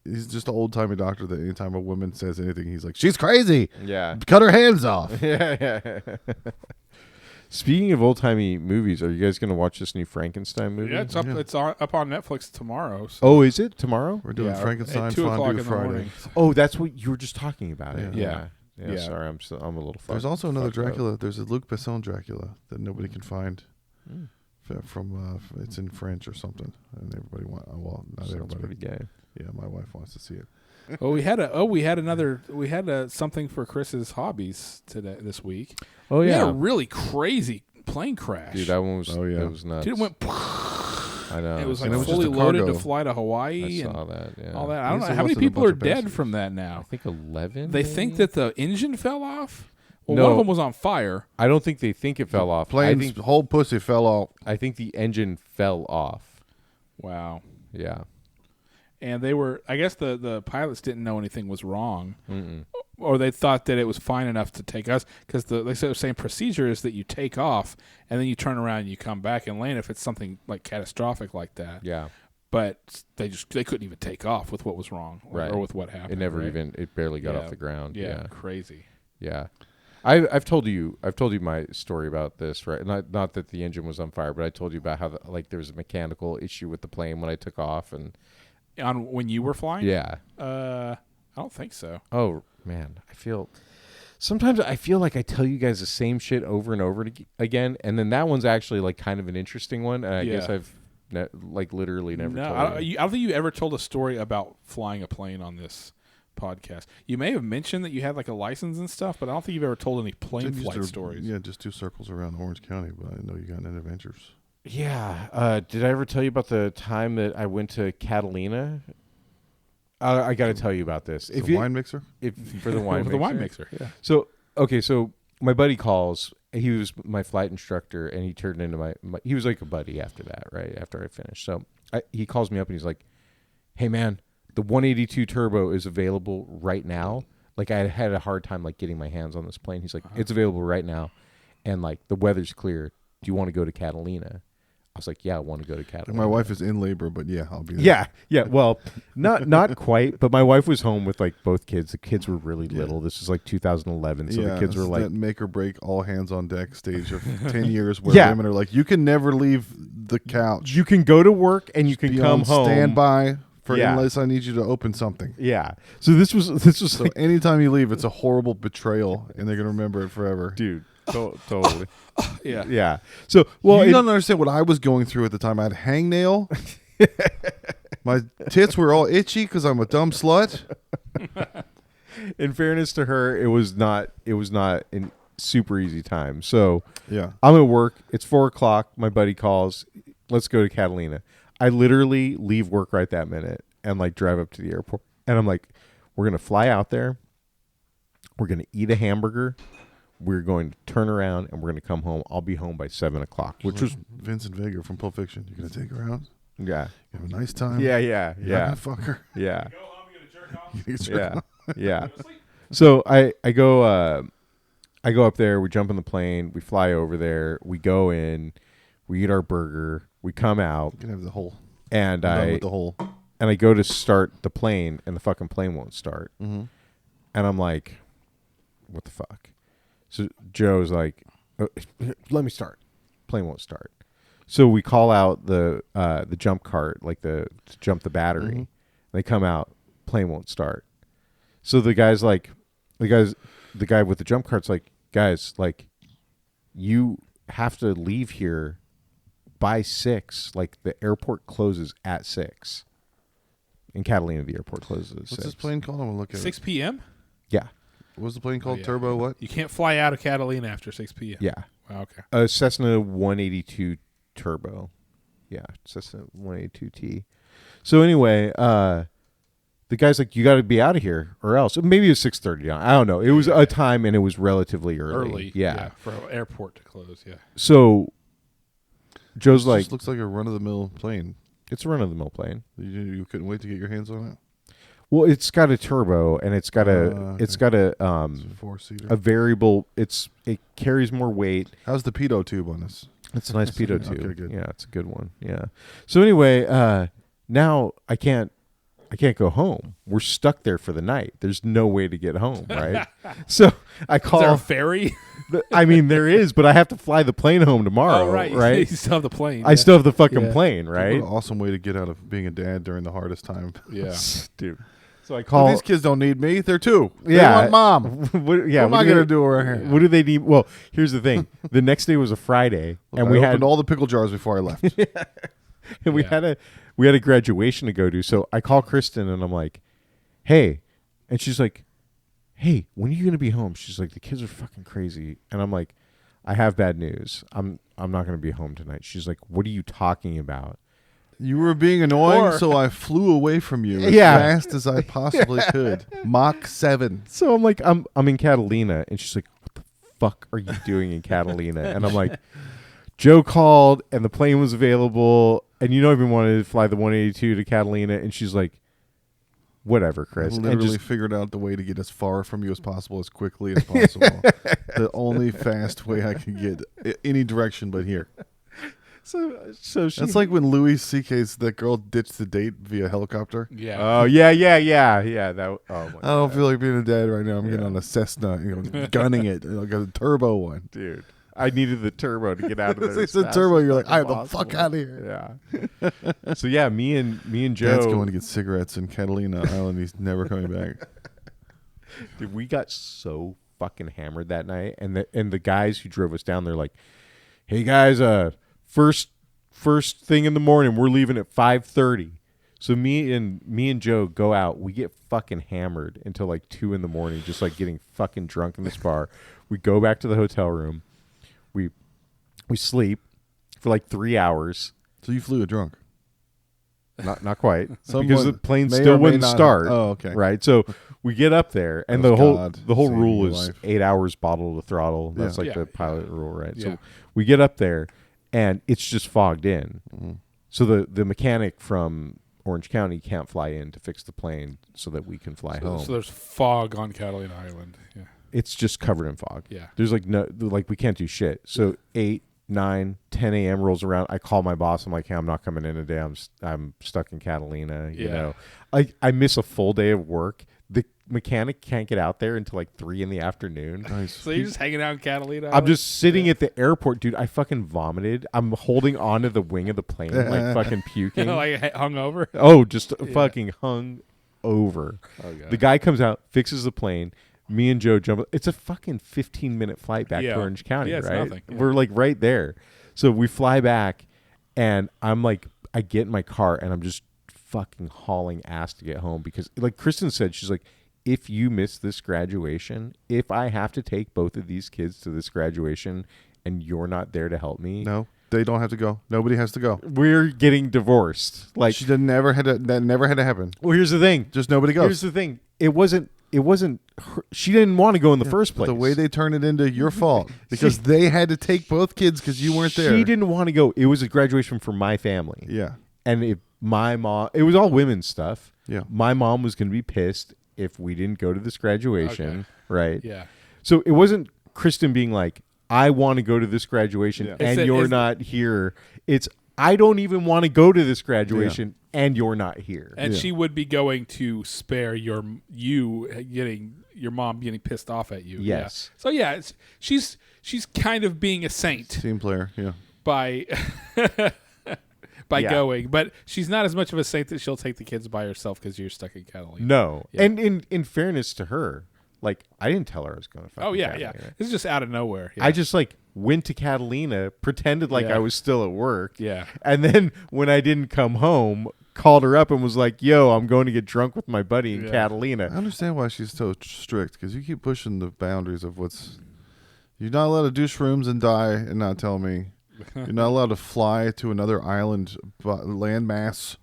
Speaker 1: He's just an old timey doctor that anytime a woman says anything, he's like, she's crazy.
Speaker 2: Yeah.
Speaker 1: Cut her hands off.
Speaker 2: Yeah. Speaking of old timey movies, are you guys going to watch this new Frankenstein movie?
Speaker 3: Yeah, it's up. It's up on Netflix tomorrow. So.
Speaker 2: Oh, is it tomorrow?
Speaker 1: We're doing
Speaker 3: Yeah,
Speaker 1: Frankenstein
Speaker 3: at 2 o'clock
Speaker 1: Fondue
Speaker 3: in the
Speaker 1: Friday.
Speaker 3: morning.
Speaker 2: Oh, that's what you were just talking about. It.
Speaker 3: Yeah.
Speaker 2: Yeah. Sorry, I'm a little.
Speaker 1: There's also another
Speaker 2: fucked up.
Speaker 1: Dracula. There's a Luc Besson Dracula that nobody can find. From it's in French or something, and everybody not
Speaker 2: Sounds
Speaker 1: everybody.
Speaker 2: pretty gay.
Speaker 1: Yeah, my wife wants to see it.
Speaker 3: Oh, we had something for Chris's hobbies this week.
Speaker 2: Oh
Speaker 3: We had
Speaker 2: yeah,
Speaker 3: a really crazy plane crash.
Speaker 2: dude, that one was.
Speaker 1: Oh, yeah.
Speaker 2: That was nuts.
Speaker 3: Dude, it went.
Speaker 2: I know.
Speaker 3: It was like
Speaker 1: And it was
Speaker 3: fully
Speaker 1: just a
Speaker 3: loaded to
Speaker 1: cargo.
Speaker 3: fly to Hawaii
Speaker 2: I
Speaker 3: and
Speaker 2: saw that. Yeah.
Speaker 3: all that. I don't
Speaker 1: At
Speaker 3: know
Speaker 1: least
Speaker 3: how
Speaker 1: it
Speaker 3: many
Speaker 1: wasn't a
Speaker 3: people
Speaker 1: bunch
Speaker 3: are
Speaker 1: of
Speaker 3: dead
Speaker 1: passengers.
Speaker 3: from that
Speaker 2: I
Speaker 3: now.
Speaker 2: think 11.
Speaker 3: They
Speaker 2: maybe?
Speaker 3: think that the engine fell off. Well,
Speaker 2: No.
Speaker 3: one of them was on fire.
Speaker 2: I don't think they think it fell off.
Speaker 1: Plane's whole pussy fell off.
Speaker 2: I think the engine fell off.
Speaker 3: Wow.
Speaker 2: Yeah.
Speaker 3: And they were. I guess the pilots didn't know anything was wrong.
Speaker 2: Mm-mm.
Speaker 3: Or they thought that it was fine enough to take us because the same procedure is that you take off and then you turn around and you come back and land if it's something like catastrophic like that.
Speaker 2: Yeah.
Speaker 3: But they couldn't even take off with what was wrong
Speaker 2: Right.
Speaker 3: or with what happened.
Speaker 2: It never
Speaker 3: right?
Speaker 2: even. It barely got
Speaker 3: Yeah.
Speaker 2: off the ground.
Speaker 3: Yeah, crazy.
Speaker 2: Yeah. I've told you my story about this, right? Not that the engine was on fire, but I told you about how there was a mechanical issue with the plane when I took off, and
Speaker 3: On when you were flying?
Speaker 2: yeah.
Speaker 3: I don't think so.
Speaker 2: Oh man, sometimes I feel like I tell you guys the same shit over and over again, and then that one's actually like kind of an interesting one, and I guess I've literally never
Speaker 3: No,
Speaker 2: told you.
Speaker 3: I don't think you ever told a story about flying a plane on this podcast. You may have mentioned that you had like a license and stuff, but I don't think you've ever told any plane flight stories.
Speaker 1: Yeah, just 2 circles around Orange County, but I didn't know you got into adventures.
Speaker 2: Yeah. Did I ever tell you about the time that I went to Catalina? I got to tell you about this.
Speaker 1: The wine mixer?
Speaker 2: For the wine
Speaker 3: For the wine mixer. Yeah.
Speaker 2: So my buddy calls. He was my flight instructor, and he turned into my he was like a buddy after that, right? After I finished. So he calls me up, and he's like, hey, man, the 182 turbo is available right now. Like, I had a hard time, like, getting my hands on this plane. He's like, it's available right now, and, like, the weather's clear. Do you want to go to Catalina? I was like, yeah, I want to go to Catalina.
Speaker 1: My wife is in labor, but yeah, I'll be there.
Speaker 2: Yeah. Well, not quite, but my wife was home with like both kids. The kids were really little. This was like 2011, so the kids were
Speaker 1: it's
Speaker 2: like
Speaker 1: that make or break, all hands on deck stage of 10 years where women are like, you can never leave the couch.
Speaker 2: you can go to work and you can
Speaker 1: Be
Speaker 2: come
Speaker 1: on
Speaker 2: home.
Speaker 1: standby for
Speaker 2: Yeah.
Speaker 1: unless I need you to open something.
Speaker 2: Yeah. So this was
Speaker 1: So
Speaker 2: like,
Speaker 1: anytime you leave, it's a horrible betrayal, and they're gonna remember it forever.
Speaker 2: dude, totally.
Speaker 3: Yeah.
Speaker 2: Yeah. So well,
Speaker 1: you don't understand what I was going through at the time. I had hangnail. My tits were all itchy because I'm a dumb slut.
Speaker 2: in fairness to her, it was not a super easy time. So
Speaker 1: Yeah.
Speaker 2: I'm at work. It's 4:00. My buddy calls. Let's go to Catalina. I literally leave work right that minute and like drive up to the airport. And I'm like, we're going to fly out there. We're going to eat a hamburger. We're going to turn around and we're going to come home. I'll be home by 7:00, which was,
Speaker 1: Vincent Vega from Pulp Fiction. You're gonna take her out.
Speaker 2: yeah.
Speaker 1: You have a nice time.
Speaker 2: Yeah.
Speaker 1: You're not gonna fuck her.
Speaker 2: Yeah.
Speaker 3: Go home, you gonna jerk off?
Speaker 1: You jerk off.
Speaker 2: Yeah. So I go up there, we jump in the plane, we fly over there, we go in, we eat our burger, we come out,
Speaker 1: You can have the whole.
Speaker 2: and
Speaker 1: I'm done with the whole.
Speaker 2: I go to start the plane, and the fucking plane won't start.
Speaker 1: Mm-hmm.
Speaker 2: And I'm like, what the fuck? So Joe's like, let me start. Plane won't start. So we call out the jump cart, like to jump the battery.
Speaker 1: Mhm.
Speaker 2: They come out, plane won't start. So the guy with the jump cart's like, guys, like, you have to leave here by 6. Like, the airport closes at 6. In Catalina, the airport closes at 6.
Speaker 1: What's this plane called? I'm gonna look at
Speaker 3: 6 p.m.
Speaker 2: Yeah.
Speaker 1: What was the plane called?
Speaker 3: yeah.
Speaker 1: Turbo what?
Speaker 3: You can't fly out of Catalina after 6 p.m.
Speaker 2: Yeah.
Speaker 3: Wow, okay.
Speaker 2: A Cessna 182 Turbo. Yeah, Cessna 182T. So anyway, the guy's like, you got to be out of here or else. Maybe it was 6:30. I don't know. It was a time and it was relatively early. Yeah.
Speaker 3: For an airport to close, yeah.
Speaker 2: So Joe's
Speaker 1: It
Speaker 2: like,
Speaker 1: just looks like a run-of-the-mill plane.
Speaker 2: it's a run-of-the-mill plane.
Speaker 1: You couldn't wait to get your hands on it?
Speaker 2: Well, it's got a turbo and it's got
Speaker 1: okay.
Speaker 2: it's got a
Speaker 1: It's a 4-seater.
Speaker 2: a variable. It carries more weight.
Speaker 1: How's the pitot tube on this?
Speaker 2: It's a nice pitot
Speaker 1: Okay,
Speaker 2: tube.
Speaker 1: good.
Speaker 2: Yeah, it's a good one. Yeah. So anyway, now I can't go home. We're stuck there for the night. There's no way to get home, right? So I
Speaker 3: Is there a
Speaker 2: call.
Speaker 3: ferry?
Speaker 2: I mean, there is, but I have to fly the plane home tomorrow,
Speaker 3: Oh, right.
Speaker 2: right?
Speaker 3: You still have the plane.
Speaker 2: I still have the fucking
Speaker 3: Yeah.
Speaker 2: plane,
Speaker 1: What
Speaker 2: right?
Speaker 1: an awesome way to get out of being a dad during the hardest time.
Speaker 3: Yeah.
Speaker 2: Dude. So I
Speaker 1: Well,
Speaker 2: call.
Speaker 1: these kids don't need me. They're two. They
Speaker 2: Yeah.
Speaker 1: want mom.
Speaker 2: What, yeah,
Speaker 1: What am I
Speaker 2: do
Speaker 1: gonna
Speaker 2: they-
Speaker 1: do around here?
Speaker 2: What do they need? Well, here's the thing. The next day was a Friday, and
Speaker 1: I
Speaker 2: we
Speaker 1: opened
Speaker 2: had
Speaker 1: all the pickle jars before I left.
Speaker 2: and we
Speaker 3: Yeah.
Speaker 2: had a graduation to go to. So I call Kristen and I'm like, "Hey," and she's like, "Hey, when are you gonna be home?" She's like, "The kids are fucking crazy," and I'm like, "I have bad news. I'm not gonna be home tonight." She's like, "What are you talking about?"
Speaker 1: You were being annoying,
Speaker 3: Or-
Speaker 1: so I flew away from you as
Speaker 2: Yeah.
Speaker 1: fast as I possibly could. Mach 7.
Speaker 2: So I'm like, I'm in Catalina, and she's like, "What the fuck are you doing in Catalina?" And I'm like, "Joe called, and the plane was available, and I've been wanting to fly the 182 to Catalina," and she's like, "Whatever,
Speaker 1: I
Speaker 2: Chris." And
Speaker 1: literally
Speaker 2: just,
Speaker 1: figured out the way to get as far from you as possible, as quickly as possible. The only fast way I can get any direction but here.
Speaker 2: so she.
Speaker 1: That's like when Louis C.K.'s that girl ditched the date via helicopter.
Speaker 3: Yeah.
Speaker 2: Oh yeah. That. Oh my
Speaker 1: I don't feel like being a dad right now. I'm getting on a Cessna, gunning it. Like a turbo one.
Speaker 2: dude. I needed the turbo to get out of there.
Speaker 1: They
Speaker 2: as
Speaker 1: said
Speaker 2: fast
Speaker 1: turbo,
Speaker 2: as
Speaker 1: you're like,
Speaker 2: fucking
Speaker 1: "I have the fuck
Speaker 2: possible."
Speaker 1: out of here.
Speaker 2: Yeah. So yeah, me and Joe.
Speaker 1: Dad's going to get cigarettes in Catalina Island. He's never coming back.
Speaker 2: Dude, we got so fucking hammered that night, and the guys who drove us down, they're like, "Hey guys, first thing in the morning, we're leaving at 5:30." So me and Joe go out. We get fucking hammered until like 2 in the morning, just like getting fucking drunk in this bar. We go back to the hotel room. We sleep for like 3 hours.
Speaker 1: So you flew a drunk.
Speaker 2: Not quite, because
Speaker 1: Someone
Speaker 2: the plane
Speaker 1: may
Speaker 2: still
Speaker 1: or may
Speaker 2: wouldn't
Speaker 1: not-
Speaker 2: start.
Speaker 1: Oh, okay.
Speaker 2: Right. So we get up there, and
Speaker 1: That
Speaker 2: the
Speaker 1: was
Speaker 2: whole
Speaker 1: God
Speaker 2: the whole
Speaker 1: saving
Speaker 2: rule
Speaker 1: your
Speaker 2: is
Speaker 1: life.
Speaker 2: 8 hours bottle to throttle. That's
Speaker 1: Yeah.
Speaker 2: like
Speaker 3: Yeah.
Speaker 2: the pilot rule, right?
Speaker 3: Yeah.
Speaker 2: So we get up there, and it's just fogged in.
Speaker 1: Mm-hmm.
Speaker 2: So the mechanic from Orange County can't fly in to fix the plane so that we can fly home.
Speaker 3: So there's fog on Catalina Island. Yeah.
Speaker 2: It's just covered in fog.
Speaker 3: Yeah.
Speaker 2: There's we can't do shit. So 8, 9, 10 a.m. rolls around. I call my boss. I'm like, "Hey, I'm not coming in today. I'm stuck in Catalina."
Speaker 3: Yeah.
Speaker 2: I miss a full day of work. The mechanic can't get out there until like 3 in the afternoon.
Speaker 1: Nice.
Speaker 3: So you're just hanging out in Catalina
Speaker 2: I'm
Speaker 3: Island?
Speaker 2: just sitting at the airport, dude. I fucking vomited. I'm holding onto the wing of the plane, like fucking puking.
Speaker 3: like hungover.
Speaker 2: Oh, just fucking hung over.
Speaker 3: Oh, God.
Speaker 2: The guy comes out, fixes the plane. Me and Joe jump. It's a fucking 15-minute flight back
Speaker 3: Yeah.
Speaker 2: to Orange County,
Speaker 3: Yeah, it's
Speaker 2: right?
Speaker 3: nothing. Yeah.
Speaker 2: We're like right there. So we fly back, and I'm like, I get in my car, and I'm just fucking hauling ass to get home because, like Kristen said, she's like, "If you miss this graduation, if I have to take both of these kids to this graduation, and you're not there to help me,
Speaker 1: No, they don't have to go. Nobody has to go.
Speaker 2: we're getting divorced." Like,
Speaker 1: That never had to happen.
Speaker 2: well, here's the thing.
Speaker 1: Just nobody goes.
Speaker 2: Here's the thing. It wasn't her, she didn't want to go in the first
Speaker 1: But
Speaker 2: place.
Speaker 1: the way they turned it into your fault because they had to take both kids because you weren't there.
Speaker 2: She didn't want to go. It was a graduation for my family.
Speaker 1: Yeah.
Speaker 2: And if my mom, it was all women's stuff.
Speaker 1: Yeah.
Speaker 2: My mom was going to be pissed if we didn't go to this graduation.
Speaker 3: Okay.
Speaker 2: Right.
Speaker 3: Yeah.
Speaker 2: So it wasn't Kristen being like, "I want to go to this graduation
Speaker 1: Yeah.
Speaker 2: and
Speaker 3: It's-
Speaker 2: you're
Speaker 3: it's-
Speaker 2: not here." It's, "I don't even want to go to this graduation and you're not here."
Speaker 3: And
Speaker 1: Yeah.
Speaker 3: she would be going to spare your mom getting pissed off at you.
Speaker 2: Yes.
Speaker 3: Yeah. So yeah, she's kind of being a saint
Speaker 1: Team player. Yeah.
Speaker 3: by by
Speaker 2: Yeah.
Speaker 3: going, but she's not as much of a saint that she'll take the kids by herself because you're stuck in Catalina.
Speaker 2: No.
Speaker 3: Yeah.
Speaker 2: And in fairness to her, like, I didn't tell her I was going to fucking
Speaker 3: Oh yeah, yeah.
Speaker 2: Catalina.
Speaker 3: This is just out of nowhere. Yeah.
Speaker 2: I just like went to Catalina, pretended like
Speaker 3: Yeah.
Speaker 2: I was still at work.
Speaker 3: Yeah.
Speaker 2: And then when I didn't come home, called her up and was like, "Yo, I'm going to get drunk with my buddy in
Speaker 3: Yeah.
Speaker 1: I
Speaker 2: Catalina."
Speaker 1: understand why she's so strict because you keep pushing the boundaries of what's. You're not allowed to do shrooms and die and not tell me. You're not allowed to fly to another island landmass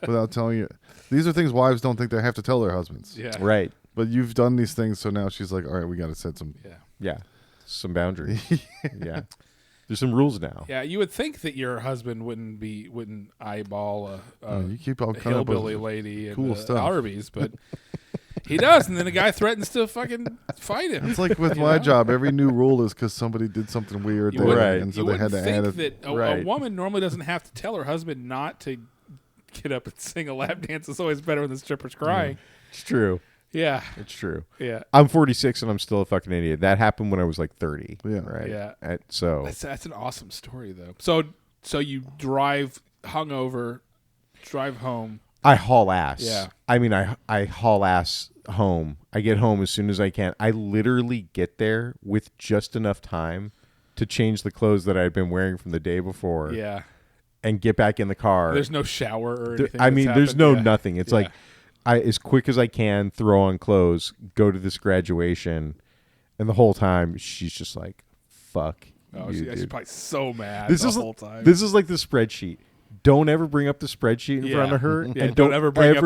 Speaker 1: without telling you. These are things wives don't think they have to tell their husbands.
Speaker 3: Yeah.
Speaker 2: Right.
Speaker 1: But you've done these things, so now she's like, all right, we got to set some.
Speaker 3: Yeah.
Speaker 2: Yeah. Some boundaries. Yeah. There's some rules now.
Speaker 3: Yeah, you would think that your husband wouldn't eyeball a
Speaker 1: You keep all coming up with
Speaker 3: hillbilly lady
Speaker 1: cool
Speaker 3: and
Speaker 1: stuff.
Speaker 3: Arby's, but he does, and then the guy threatens to fucking fight him.
Speaker 1: It's like with
Speaker 3: You
Speaker 1: my
Speaker 3: know?
Speaker 1: job, every new rule is because somebody did something weird
Speaker 3: You
Speaker 1: there,
Speaker 3: wouldn't-
Speaker 2: Right.
Speaker 1: and so
Speaker 3: you
Speaker 1: they had
Speaker 3: wouldn't
Speaker 1: to add
Speaker 3: think
Speaker 1: it.
Speaker 3: that a
Speaker 2: Right.
Speaker 3: woman normally doesn't have to tell her husband not to get up and sing a lap dance. It's always better when the stripper's crying.
Speaker 2: It's true.
Speaker 3: Yeah,
Speaker 2: It's true.
Speaker 3: yeah.
Speaker 2: I'm 46 and I'm still a fucking idiot. That happened when I was like 30.
Speaker 1: Yeah.
Speaker 2: Right.
Speaker 3: Yeah.
Speaker 2: So
Speaker 3: That's an awesome story though. So you drive hungover, drive home.
Speaker 2: I haul ass.
Speaker 3: Yeah.
Speaker 2: I mean, I haul ass home. I get home as soon as I can. I literally get there with just enough time to change the clothes that I had been wearing from the day before
Speaker 3: Yeah.
Speaker 2: and get back in the car.
Speaker 3: There's no shower or
Speaker 2: There-
Speaker 3: anything.
Speaker 2: I mean,
Speaker 3: that's
Speaker 2: there's
Speaker 3: happened.
Speaker 2: no
Speaker 3: Yeah.
Speaker 2: nothing. It's
Speaker 3: Yeah.
Speaker 2: like I as quick as I can throw on clothes, go to this graduation, and the whole time she's just like, "Fuck
Speaker 3: Oh,
Speaker 2: you,
Speaker 3: she's
Speaker 2: dude."
Speaker 3: probably so mad
Speaker 2: This
Speaker 3: the
Speaker 2: is
Speaker 3: whole time.
Speaker 2: This is like the spreadsheet. Don't ever bring up the spreadsheet in
Speaker 3: Yeah.
Speaker 2: front of her,
Speaker 3: Yeah,
Speaker 2: and
Speaker 3: don't ever bring up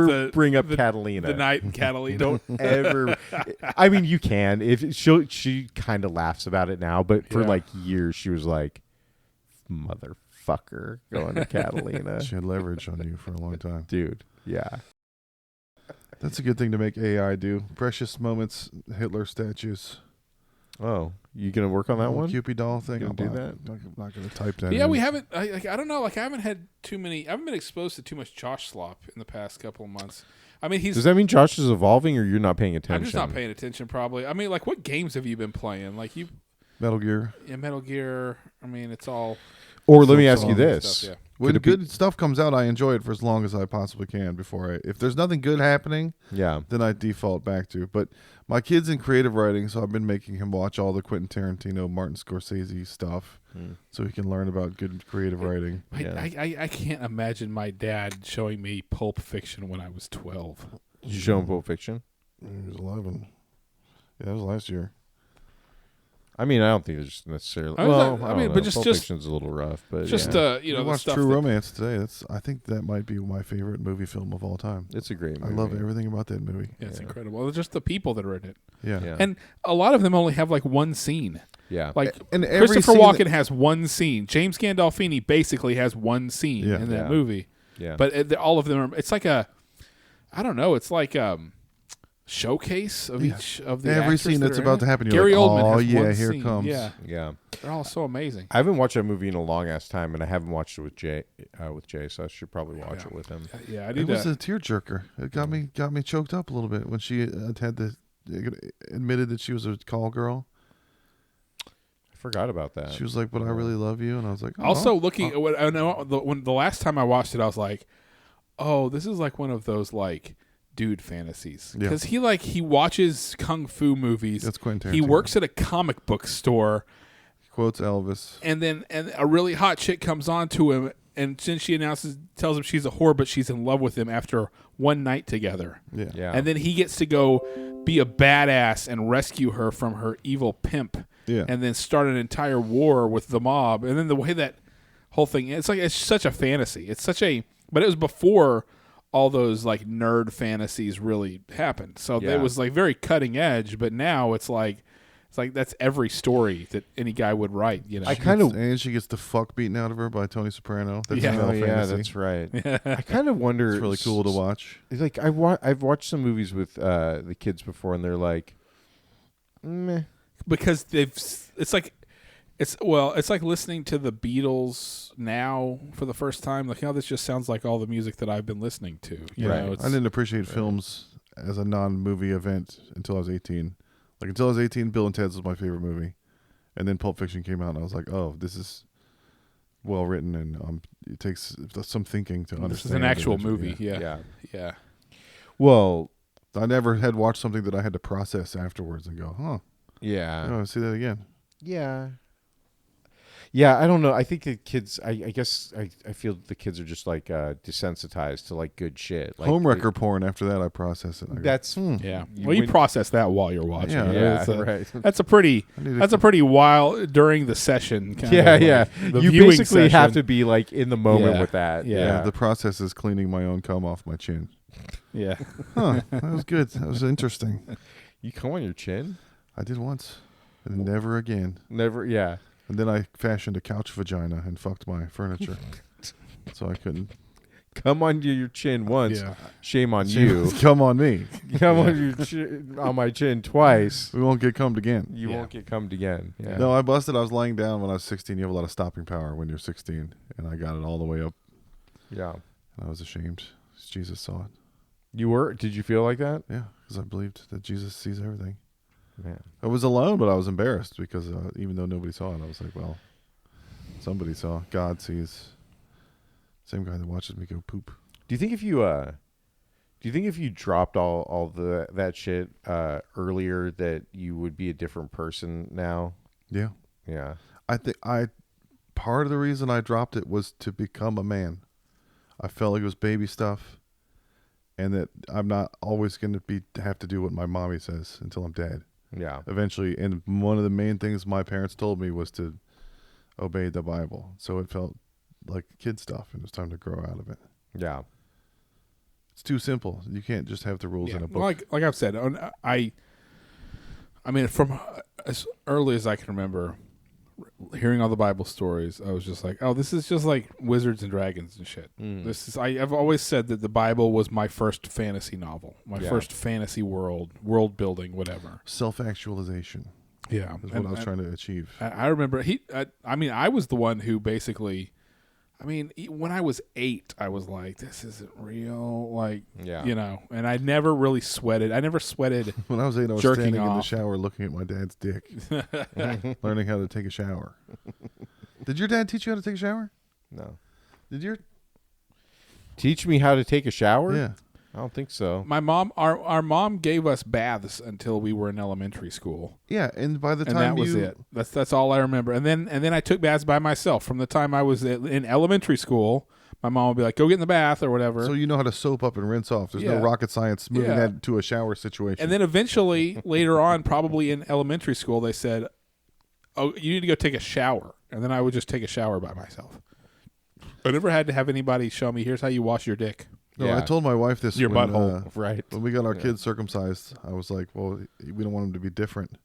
Speaker 3: the
Speaker 2: Catalina.
Speaker 3: the night in Catalina.
Speaker 2: Don't ever. I mean, you can if she kind of laughs about it now, but for
Speaker 3: Yeah.
Speaker 2: like years she was like, "Motherfucker, going to Catalina,
Speaker 1: She had leverage on you for a long time.
Speaker 2: dude." Yeah,
Speaker 1: That's a good thing to make AI do. Precious moments, Hitler statues.
Speaker 2: Oh, you gonna work on that
Speaker 1: Little
Speaker 2: one?
Speaker 1: Cupid doll thing.
Speaker 2: Gonna
Speaker 1: I'm
Speaker 2: do
Speaker 1: not,
Speaker 2: that?
Speaker 1: I'm not going to type that.
Speaker 3: Yeah,
Speaker 1: in.
Speaker 3: we haven't. I don't know. Like, I haven't had too many. I haven't been exposed to too much Josh slop in the past couple of months. I mean,
Speaker 2: Does that mean Josh is evolving, or you're not paying attention?
Speaker 3: I'm just not paying attention. Probably. I mean, like, what games have you been playing? Like
Speaker 1: Metal Gear.
Speaker 3: Metal Gear. I mean, it's all.
Speaker 2: Or let me
Speaker 1: So
Speaker 2: ask you
Speaker 1: long
Speaker 2: this:
Speaker 3: Stuff, yeah.
Speaker 1: When
Speaker 2: Could it be-
Speaker 1: good stuff comes out, I enjoy it for as long as I possibly can. If there's nothing good happening,
Speaker 2: Yeah,
Speaker 1: then I default back to. But my kid's in creative writing, so I've been making him watch all the Quentin Tarantino, Martin Scorsese stuff, so he can learn about good creative writing.
Speaker 2: Yeah.
Speaker 3: I can't imagine my dad showing me Pulp Fiction when I was 12.
Speaker 2: Did you show him Pulp Fiction?
Speaker 1: He was 11. Yeah, that was last year.
Speaker 2: I mean, I don't think it's necessarily.
Speaker 3: I was
Speaker 2: Well,
Speaker 3: not- I
Speaker 2: I
Speaker 3: mean,
Speaker 2: mean,
Speaker 3: but
Speaker 2: but
Speaker 3: just-
Speaker 2: Pulp Fiction's a little rough, but
Speaker 3: Just
Speaker 2: yeah.
Speaker 3: you know,
Speaker 1: I
Speaker 3: the
Speaker 1: watched
Speaker 3: stuff
Speaker 1: True
Speaker 3: that-
Speaker 1: Romance today. I think that might be my favorite movie film of all time.
Speaker 2: It's a great
Speaker 1: I
Speaker 2: movie.
Speaker 1: love everything about that movie.
Speaker 3: Yeah, it's
Speaker 2: Yeah.
Speaker 3: incredible. Just the people that are in it,
Speaker 1: Yeah.
Speaker 2: Yeah.
Speaker 3: and a lot of them only have like one scene.
Speaker 2: Yeah.
Speaker 3: Like
Speaker 1: And every
Speaker 3: Christopher
Speaker 1: scene
Speaker 3: Walken has one scene. James Gandolfini basically has one scene
Speaker 1: Yeah.
Speaker 3: in that
Speaker 2: Yeah.
Speaker 3: movie.
Speaker 2: Yeah.
Speaker 3: But all of them are. It's like I don't know. It's like showcase of each of the
Speaker 1: Every
Speaker 3: actors
Speaker 1: scene
Speaker 3: that
Speaker 1: that's
Speaker 3: are in
Speaker 1: about
Speaker 3: it.
Speaker 1: to happen, you're
Speaker 3: Gary
Speaker 1: like,
Speaker 3: Oldman
Speaker 1: oh
Speaker 3: has
Speaker 1: yeah,
Speaker 3: one
Speaker 1: here it
Speaker 3: scene.
Speaker 1: comes.
Speaker 3: Yeah,
Speaker 2: Yeah.
Speaker 3: they're all so amazing.
Speaker 2: I haven't watched that movie in a long ass time, and I haven't watched it with Jay. So I should probably watch it with him.
Speaker 3: Yeah, I
Speaker 1: It
Speaker 3: need
Speaker 1: was
Speaker 3: to.
Speaker 1: a tearjerker. It got me choked up a little bit when she admitted that she was a call girl.
Speaker 2: I forgot about that.
Speaker 1: She was like, "But I really love you," and I was like, oh.
Speaker 3: Also, looking at what I know, when the last time I watched it, I was like, "Oh, this is like one of those like dude fantasies."
Speaker 1: Yeah.
Speaker 3: Because he watches kung fu movies.
Speaker 1: That's Quentin
Speaker 3: He
Speaker 1: Tarantino.
Speaker 3: works at a comic book store,
Speaker 1: Quotes Elvis.
Speaker 3: and a really hot chick comes on to him, and then she tells him she's a whore, but she's in love with him after one night together.
Speaker 1: Yeah.
Speaker 2: Yeah.
Speaker 3: And then he gets to go be a badass and rescue her from her evil pimp.
Speaker 1: Yeah.
Speaker 3: And then start an entire war with the mob. And then the way that whole thing, it's such a fantasy. But it was before all those like nerd fantasies really happened. So
Speaker 2: Yeah.
Speaker 3: it was like very cutting edge. But now it's like that's every story that any guy would write. You know,
Speaker 2: I kind of.
Speaker 1: And she gets the fuck beaten out of her by Tony Soprano. That's
Speaker 3: Yeah.
Speaker 1: a male
Speaker 2: Oh, yeah,
Speaker 1: fantasy.
Speaker 2: that's right. I kind of wonder.
Speaker 1: It's really cool to watch.
Speaker 2: Like I've watched some movies with the kids before, and they're like, meh.
Speaker 3: because it's like listening to the Beatles now for the first time. Like, this just sounds like all the music that I've been listening to. You
Speaker 2: Right.
Speaker 3: know, it's,
Speaker 1: I didn't appreciate films as a non-movie event until I was 18. Like until I was 18, Bill and Ted's was my favorite movie, and then Pulp Fiction came out, and I was like, oh, this is well written, and it takes some thinking to understand.
Speaker 3: this is an
Speaker 1: it.
Speaker 3: actual movie.
Speaker 2: Yeah.
Speaker 3: Yeah.
Speaker 2: Well,
Speaker 1: I never had watched something that I had to process afterwards and go, huh,
Speaker 2: yeah.
Speaker 1: I want to see that again.
Speaker 2: Yeah. Yeah, I don't know. I think the kids. I guess I feel the kids are just like desensitized to like good shit. Like
Speaker 1: Homewrecker porn. After that, I process it. I go,
Speaker 2: That's
Speaker 3: Yeah.
Speaker 2: You
Speaker 3: Well, you
Speaker 2: win-
Speaker 3: process that while you're watching.
Speaker 1: Yeah.
Speaker 3: It's a-
Speaker 2: right.
Speaker 3: That's a pretty.
Speaker 1: need to-
Speaker 3: That's a pretty wild during the session. Kind
Speaker 2: Yeah,
Speaker 3: of
Speaker 2: yeah.
Speaker 3: like, the
Speaker 2: You
Speaker 3: viewing
Speaker 2: basically have
Speaker 3: session.
Speaker 2: to be like in the moment
Speaker 3: Yeah.
Speaker 2: with that.
Speaker 3: Yeah.
Speaker 1: The process is cleaning my own cum off my chin.
Speaker 3: Yeah.
Speaker 1: Huh. That was good. That was interesting.
Speaker 2: You come on your chin?
Speaker 1: I did once. And never again.
Speaker 2: Never. Yeah.
Speaker 1: And then I fashioned a couch vagina and fucked my furniture. So I couldn't.
Speaker 2: Come on your chin once.
Speaker 3: Yeah.
Speaker 2: Shame on you.
Speaker 1: Come on me.
Speaker 2: Come on your chin, on my chin twice.
Speaker 1: We won't get cummed again.
Speaker 2: You
Speaker 3: Yeah.
Speaker 2: won't get cummed again. Yeah.
Speaker 1: No, I busted. I was laying down when I was 16. You have a lot of stopping power when you're 16. And I got it all the way up.
Speaker 2: Yeah.
Speaker 1: And I was ashamed. Jesus saw it.
Speaker 2: You were? Did you feel like that?
Speaker 1: Yeah, because I believed that Jesus sees everything.
Speaker 2: Man.
Speaker 1: I was alone, but I was embarrassed because even though nobody saw it, I was like, well, somebody saw. God sees. Same guy that watches me go poop.
Speaker 2: Do you think if you dropped all that shit earlier that you would be a different person now?
Speaker 1: Yeah.
Speaker 2: Yeah.
Speaker 1: I think part of the reason I dropped it was to become a man. I felt like it was baby stuff, and that I'm not always going to have to do what my mommy says until I'm dead.
Speaker 2: Yeah.
Speaker 1: Eventually, and one of the main things my parents told me was to obey the Bible. So it felt like kid stuff, and it was time to grow out of it.
Speaker 2: Yeah.
Speaker 1: It's too simple. You can't just have the rules in a book.
Speaker 3: Like I've said, I mean, from as early as I can remember, hearing all the Bible stories, I was just like, oh, this is just like wizards and dragons and shit. This is. I've always said that the Bible was my first fantasy novel, my first fantasy world building, whatever.
Speaker 1: Self-actualization
Speaker 3: Yeah,
Speaker 1: is what I was trying to achieve.
Speaker 3: I remember I mean, I was the one who basically. I mean, when I was 8, I was like, this isn't real. Like,
Speaker 2: Yeah.
Speaker 3: you know, and I never really sweated. I never sweated.
Speaker 1: When I was 8, I was
Speaker 3: Jerking
Speaker 1: standing in the
Speaker 3: off.
Speaker 1: shower looking at my dad's dick, learning how to take a shower. Did your dad teach you how to take a shower?
Speaker 2: No.
Speaker 1: Did your?
Speaker 2: Teach me how to take a shower?
Speaker 1: Yeah.
Speaker 2: I don't think so.
Speaker 3: My mom, our mom gave us baths until we were in elementary school,
Speaker 1: Yeah, and by the
Speaker 3: and
Speaker 1: time
Speaker 3: that was it. That's all I remember. And then I took baths by myself from the time I was in elementary school. My mom would be like, "Go get in the bath" or whatever.
Speaker 1: So you know how to soap up and rinse off. There's no
Speaker 3: Yeah.
Speaker 1: rocket science moving
Speaker 3: Yeah.
Speaker 1: that to a shower situation.
Speaker 3: And then eventually, later on, probably in elementary school, they said, "Oh, you need to go take a shower." And then I would just take a shower by myself. I never had to have anybody show me, "Here's how you wash your dick."
Speaker 1: no,
Speaker 2: Yeah.
Speaker 1: I told my wife this
Speaker 3: Your
Speaker 1: when,
Speaker 3: butthole.
Speaker 2: Right.
Speaker 1: when we got our kids circumcised. I was like, well, we don't want them to be different.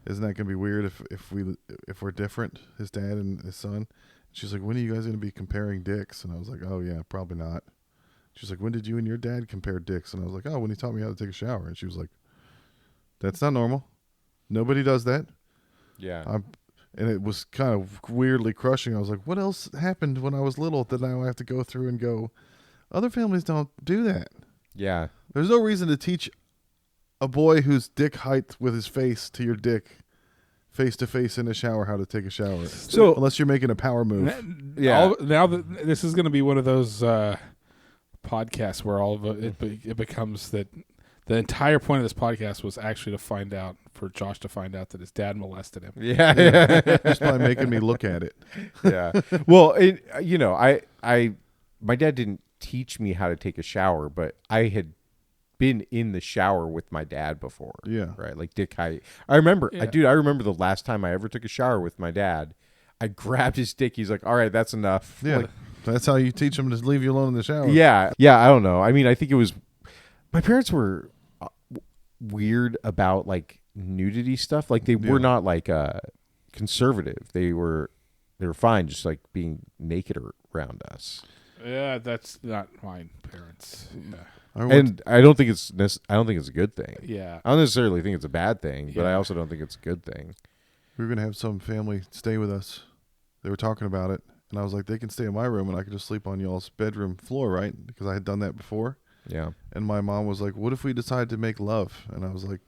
Speaker 1: Isn't that going to be weird if we're different, his dad and his son? She's like, when are you guys going to be comparing dicks? And I was like, oh, yeah, probably not. She's like, when did you and your dad compare dicks? And I was like, oh, when he taught me how to take a shower. And she was like, that's not normal. Nobody does that.
Speaker 2: Yeah.
Speaker 1: And it was kind of weirdly crushing. I was like, what else happened when I was little that now I have to go through and go, other families don't do that.
Speaker 2: Yeah.
Speaker 1: There's no reason to teach a boy who's dick height with his face to your dick face to face in a shower how to take a shower.
Speaker 2: So-
Speaker 1: unless you're making a power move.
Speaker 2: Yeah.
Speaker 3: Now that this is going to be one of those podcasts where all of it becomes that the entire point of this podcast was actually for Josh to find out that his dad molested him.
Speaker 2: Yeah.
Speaker 1: Just by making me look at it.
Speaker 2: Yeah. Well, my dad didn't teach me how to take a shower, but I had been in the shower with my dad before.
Speaker 1: Yeah.
Speaker 2: Right. Like dick height. I remember,
Speaker 3: Yeah.
Speaker 2: I remember the last time I ever took a shower with my dad. I grabbed his dick. He's like, all right, that's enough.
Speaker 1: Yeah.
Speaker 2: Like,
Speaker 1: That's how you teach them to leave you alone in the shower.
Speaker 2: yeah. Yeah. I don't know. I mean, I think it was, my parents were weird about like nudity stuff. Like they were not like conservative. They were fine just like being naked around us.
Speaker 3: Yeah, that's not my parents. Yeah.
Speaker 2: And I don't think it's a good thing.
Speaker 3: Yeah.
Speaker 2: I don't necessarily think it's a bad thing, but I
Speaker 3: Yeah.
Speaker 2: also don't think it's a good thing.
Speaker 1: We were going to have some family stay with us. They were talking about it. And I was like, they can stay in my room and I could just sleep on y'all's bedroom floor, right? Because I had done that before.
Speaker 2: Yeah.
Speaker 1: And my mom was like, what if we decide to make love? And I was like,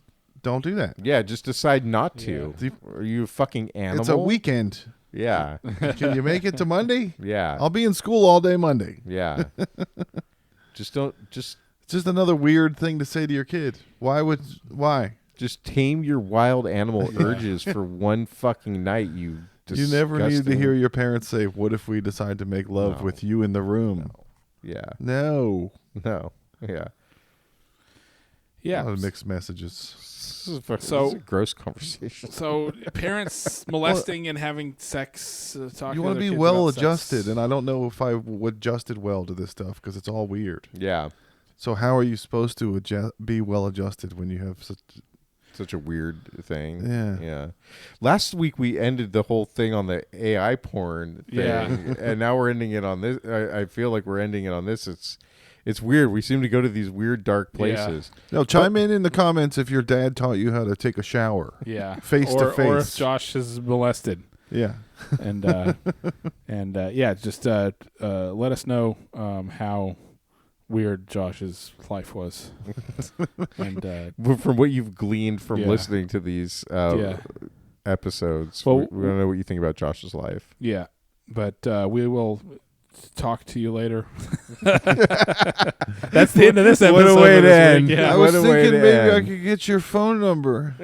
Speaker 1: don't do that.
Speaker 2: Yeah, just decide not to.
Speaker 1: Yeah.
Speaker 2: Are you a fucking animal?
Speaker 1: It's a weekend.
Speaker 2: Yeah.
Speaker 1: Can you make it to Monday?
Speaker 2: Yeah.
Speaker 1: I'll be in school all day Monday.
Speaker 2: Yeah. Just don't
Speaker 1: It's just another weird thing to say to your kid. Why?
Speaker 2: just tame your wild animal urges for one fucking night, you
Speaker 1: You never needed to hear your parents say, "What if we decide to make love
Speaker 2: No.
Speaker 1: with you in the room?"
Speaker 2: Yeah.
Speaker 1: No.
Speaker 2: Yeah.
Speaker 3: Yeah.
Speaker 1: A lot of mixed messages.
Speaker 2: This is a gross conversation.
Speaker 3: So parents molesting and having sex, talking
Speaker 1: You
Speaker 3: want
Speaker 1: want to be
Speaker 3: their kids
Speaker 1: well
Speaker 3: about
Speaker 1: adjusted,
Speaker 3: sex.
Speaker 1: and I don't know if I adjusted well to this stuff because it's all weird.
Speaker 2: Yeah.
Speaker 1: So how are you supposed to be well adjusted when you have
Speaker 2: Such a weird thing.
Speaker 1: Yeah.
Speaker 2: Yeah. Last week we ended the whole thing on the AI porn thing.
Speaker 3: Yeah.
Speaker 2: And now we're ending it on this. I feel like we're ending it on this. It's weird. We seem to go to these weird dark places.
Speaker 1: No, chime in the comments if your dad taught you how to take a shower.
Speaker 3: Yeah.
Speaker 1: Face to face.
Speaker 3: Or if Josh is molested.
Speaker 1: Yeah.
Speaker 3: And yeah, just let us know how weird Josh's life was. And
Speaker 2: From what you've gleaned from
Speaker 3: Yeah.
Speaker 2: listening to these episodes,
Speaker 3: Well,
Speaker 2: we don't know what you think about Josh's life.
Speaker 3: yeah, but we will talk to you later. That's the end of this episode.
Speaker 2: What a way
Speaker 3: of
Speaker 2: to
Speaker 3: this
Speaker 2: end.
Speaker 3: week. Yeah.
Speaker 1: I was
Speaker 2: What a way
Speaker 1: thinking
Speaker 2: to
Speaker 1: maybe I
Speaker 2: end.
Speaker 1: could get your phone number.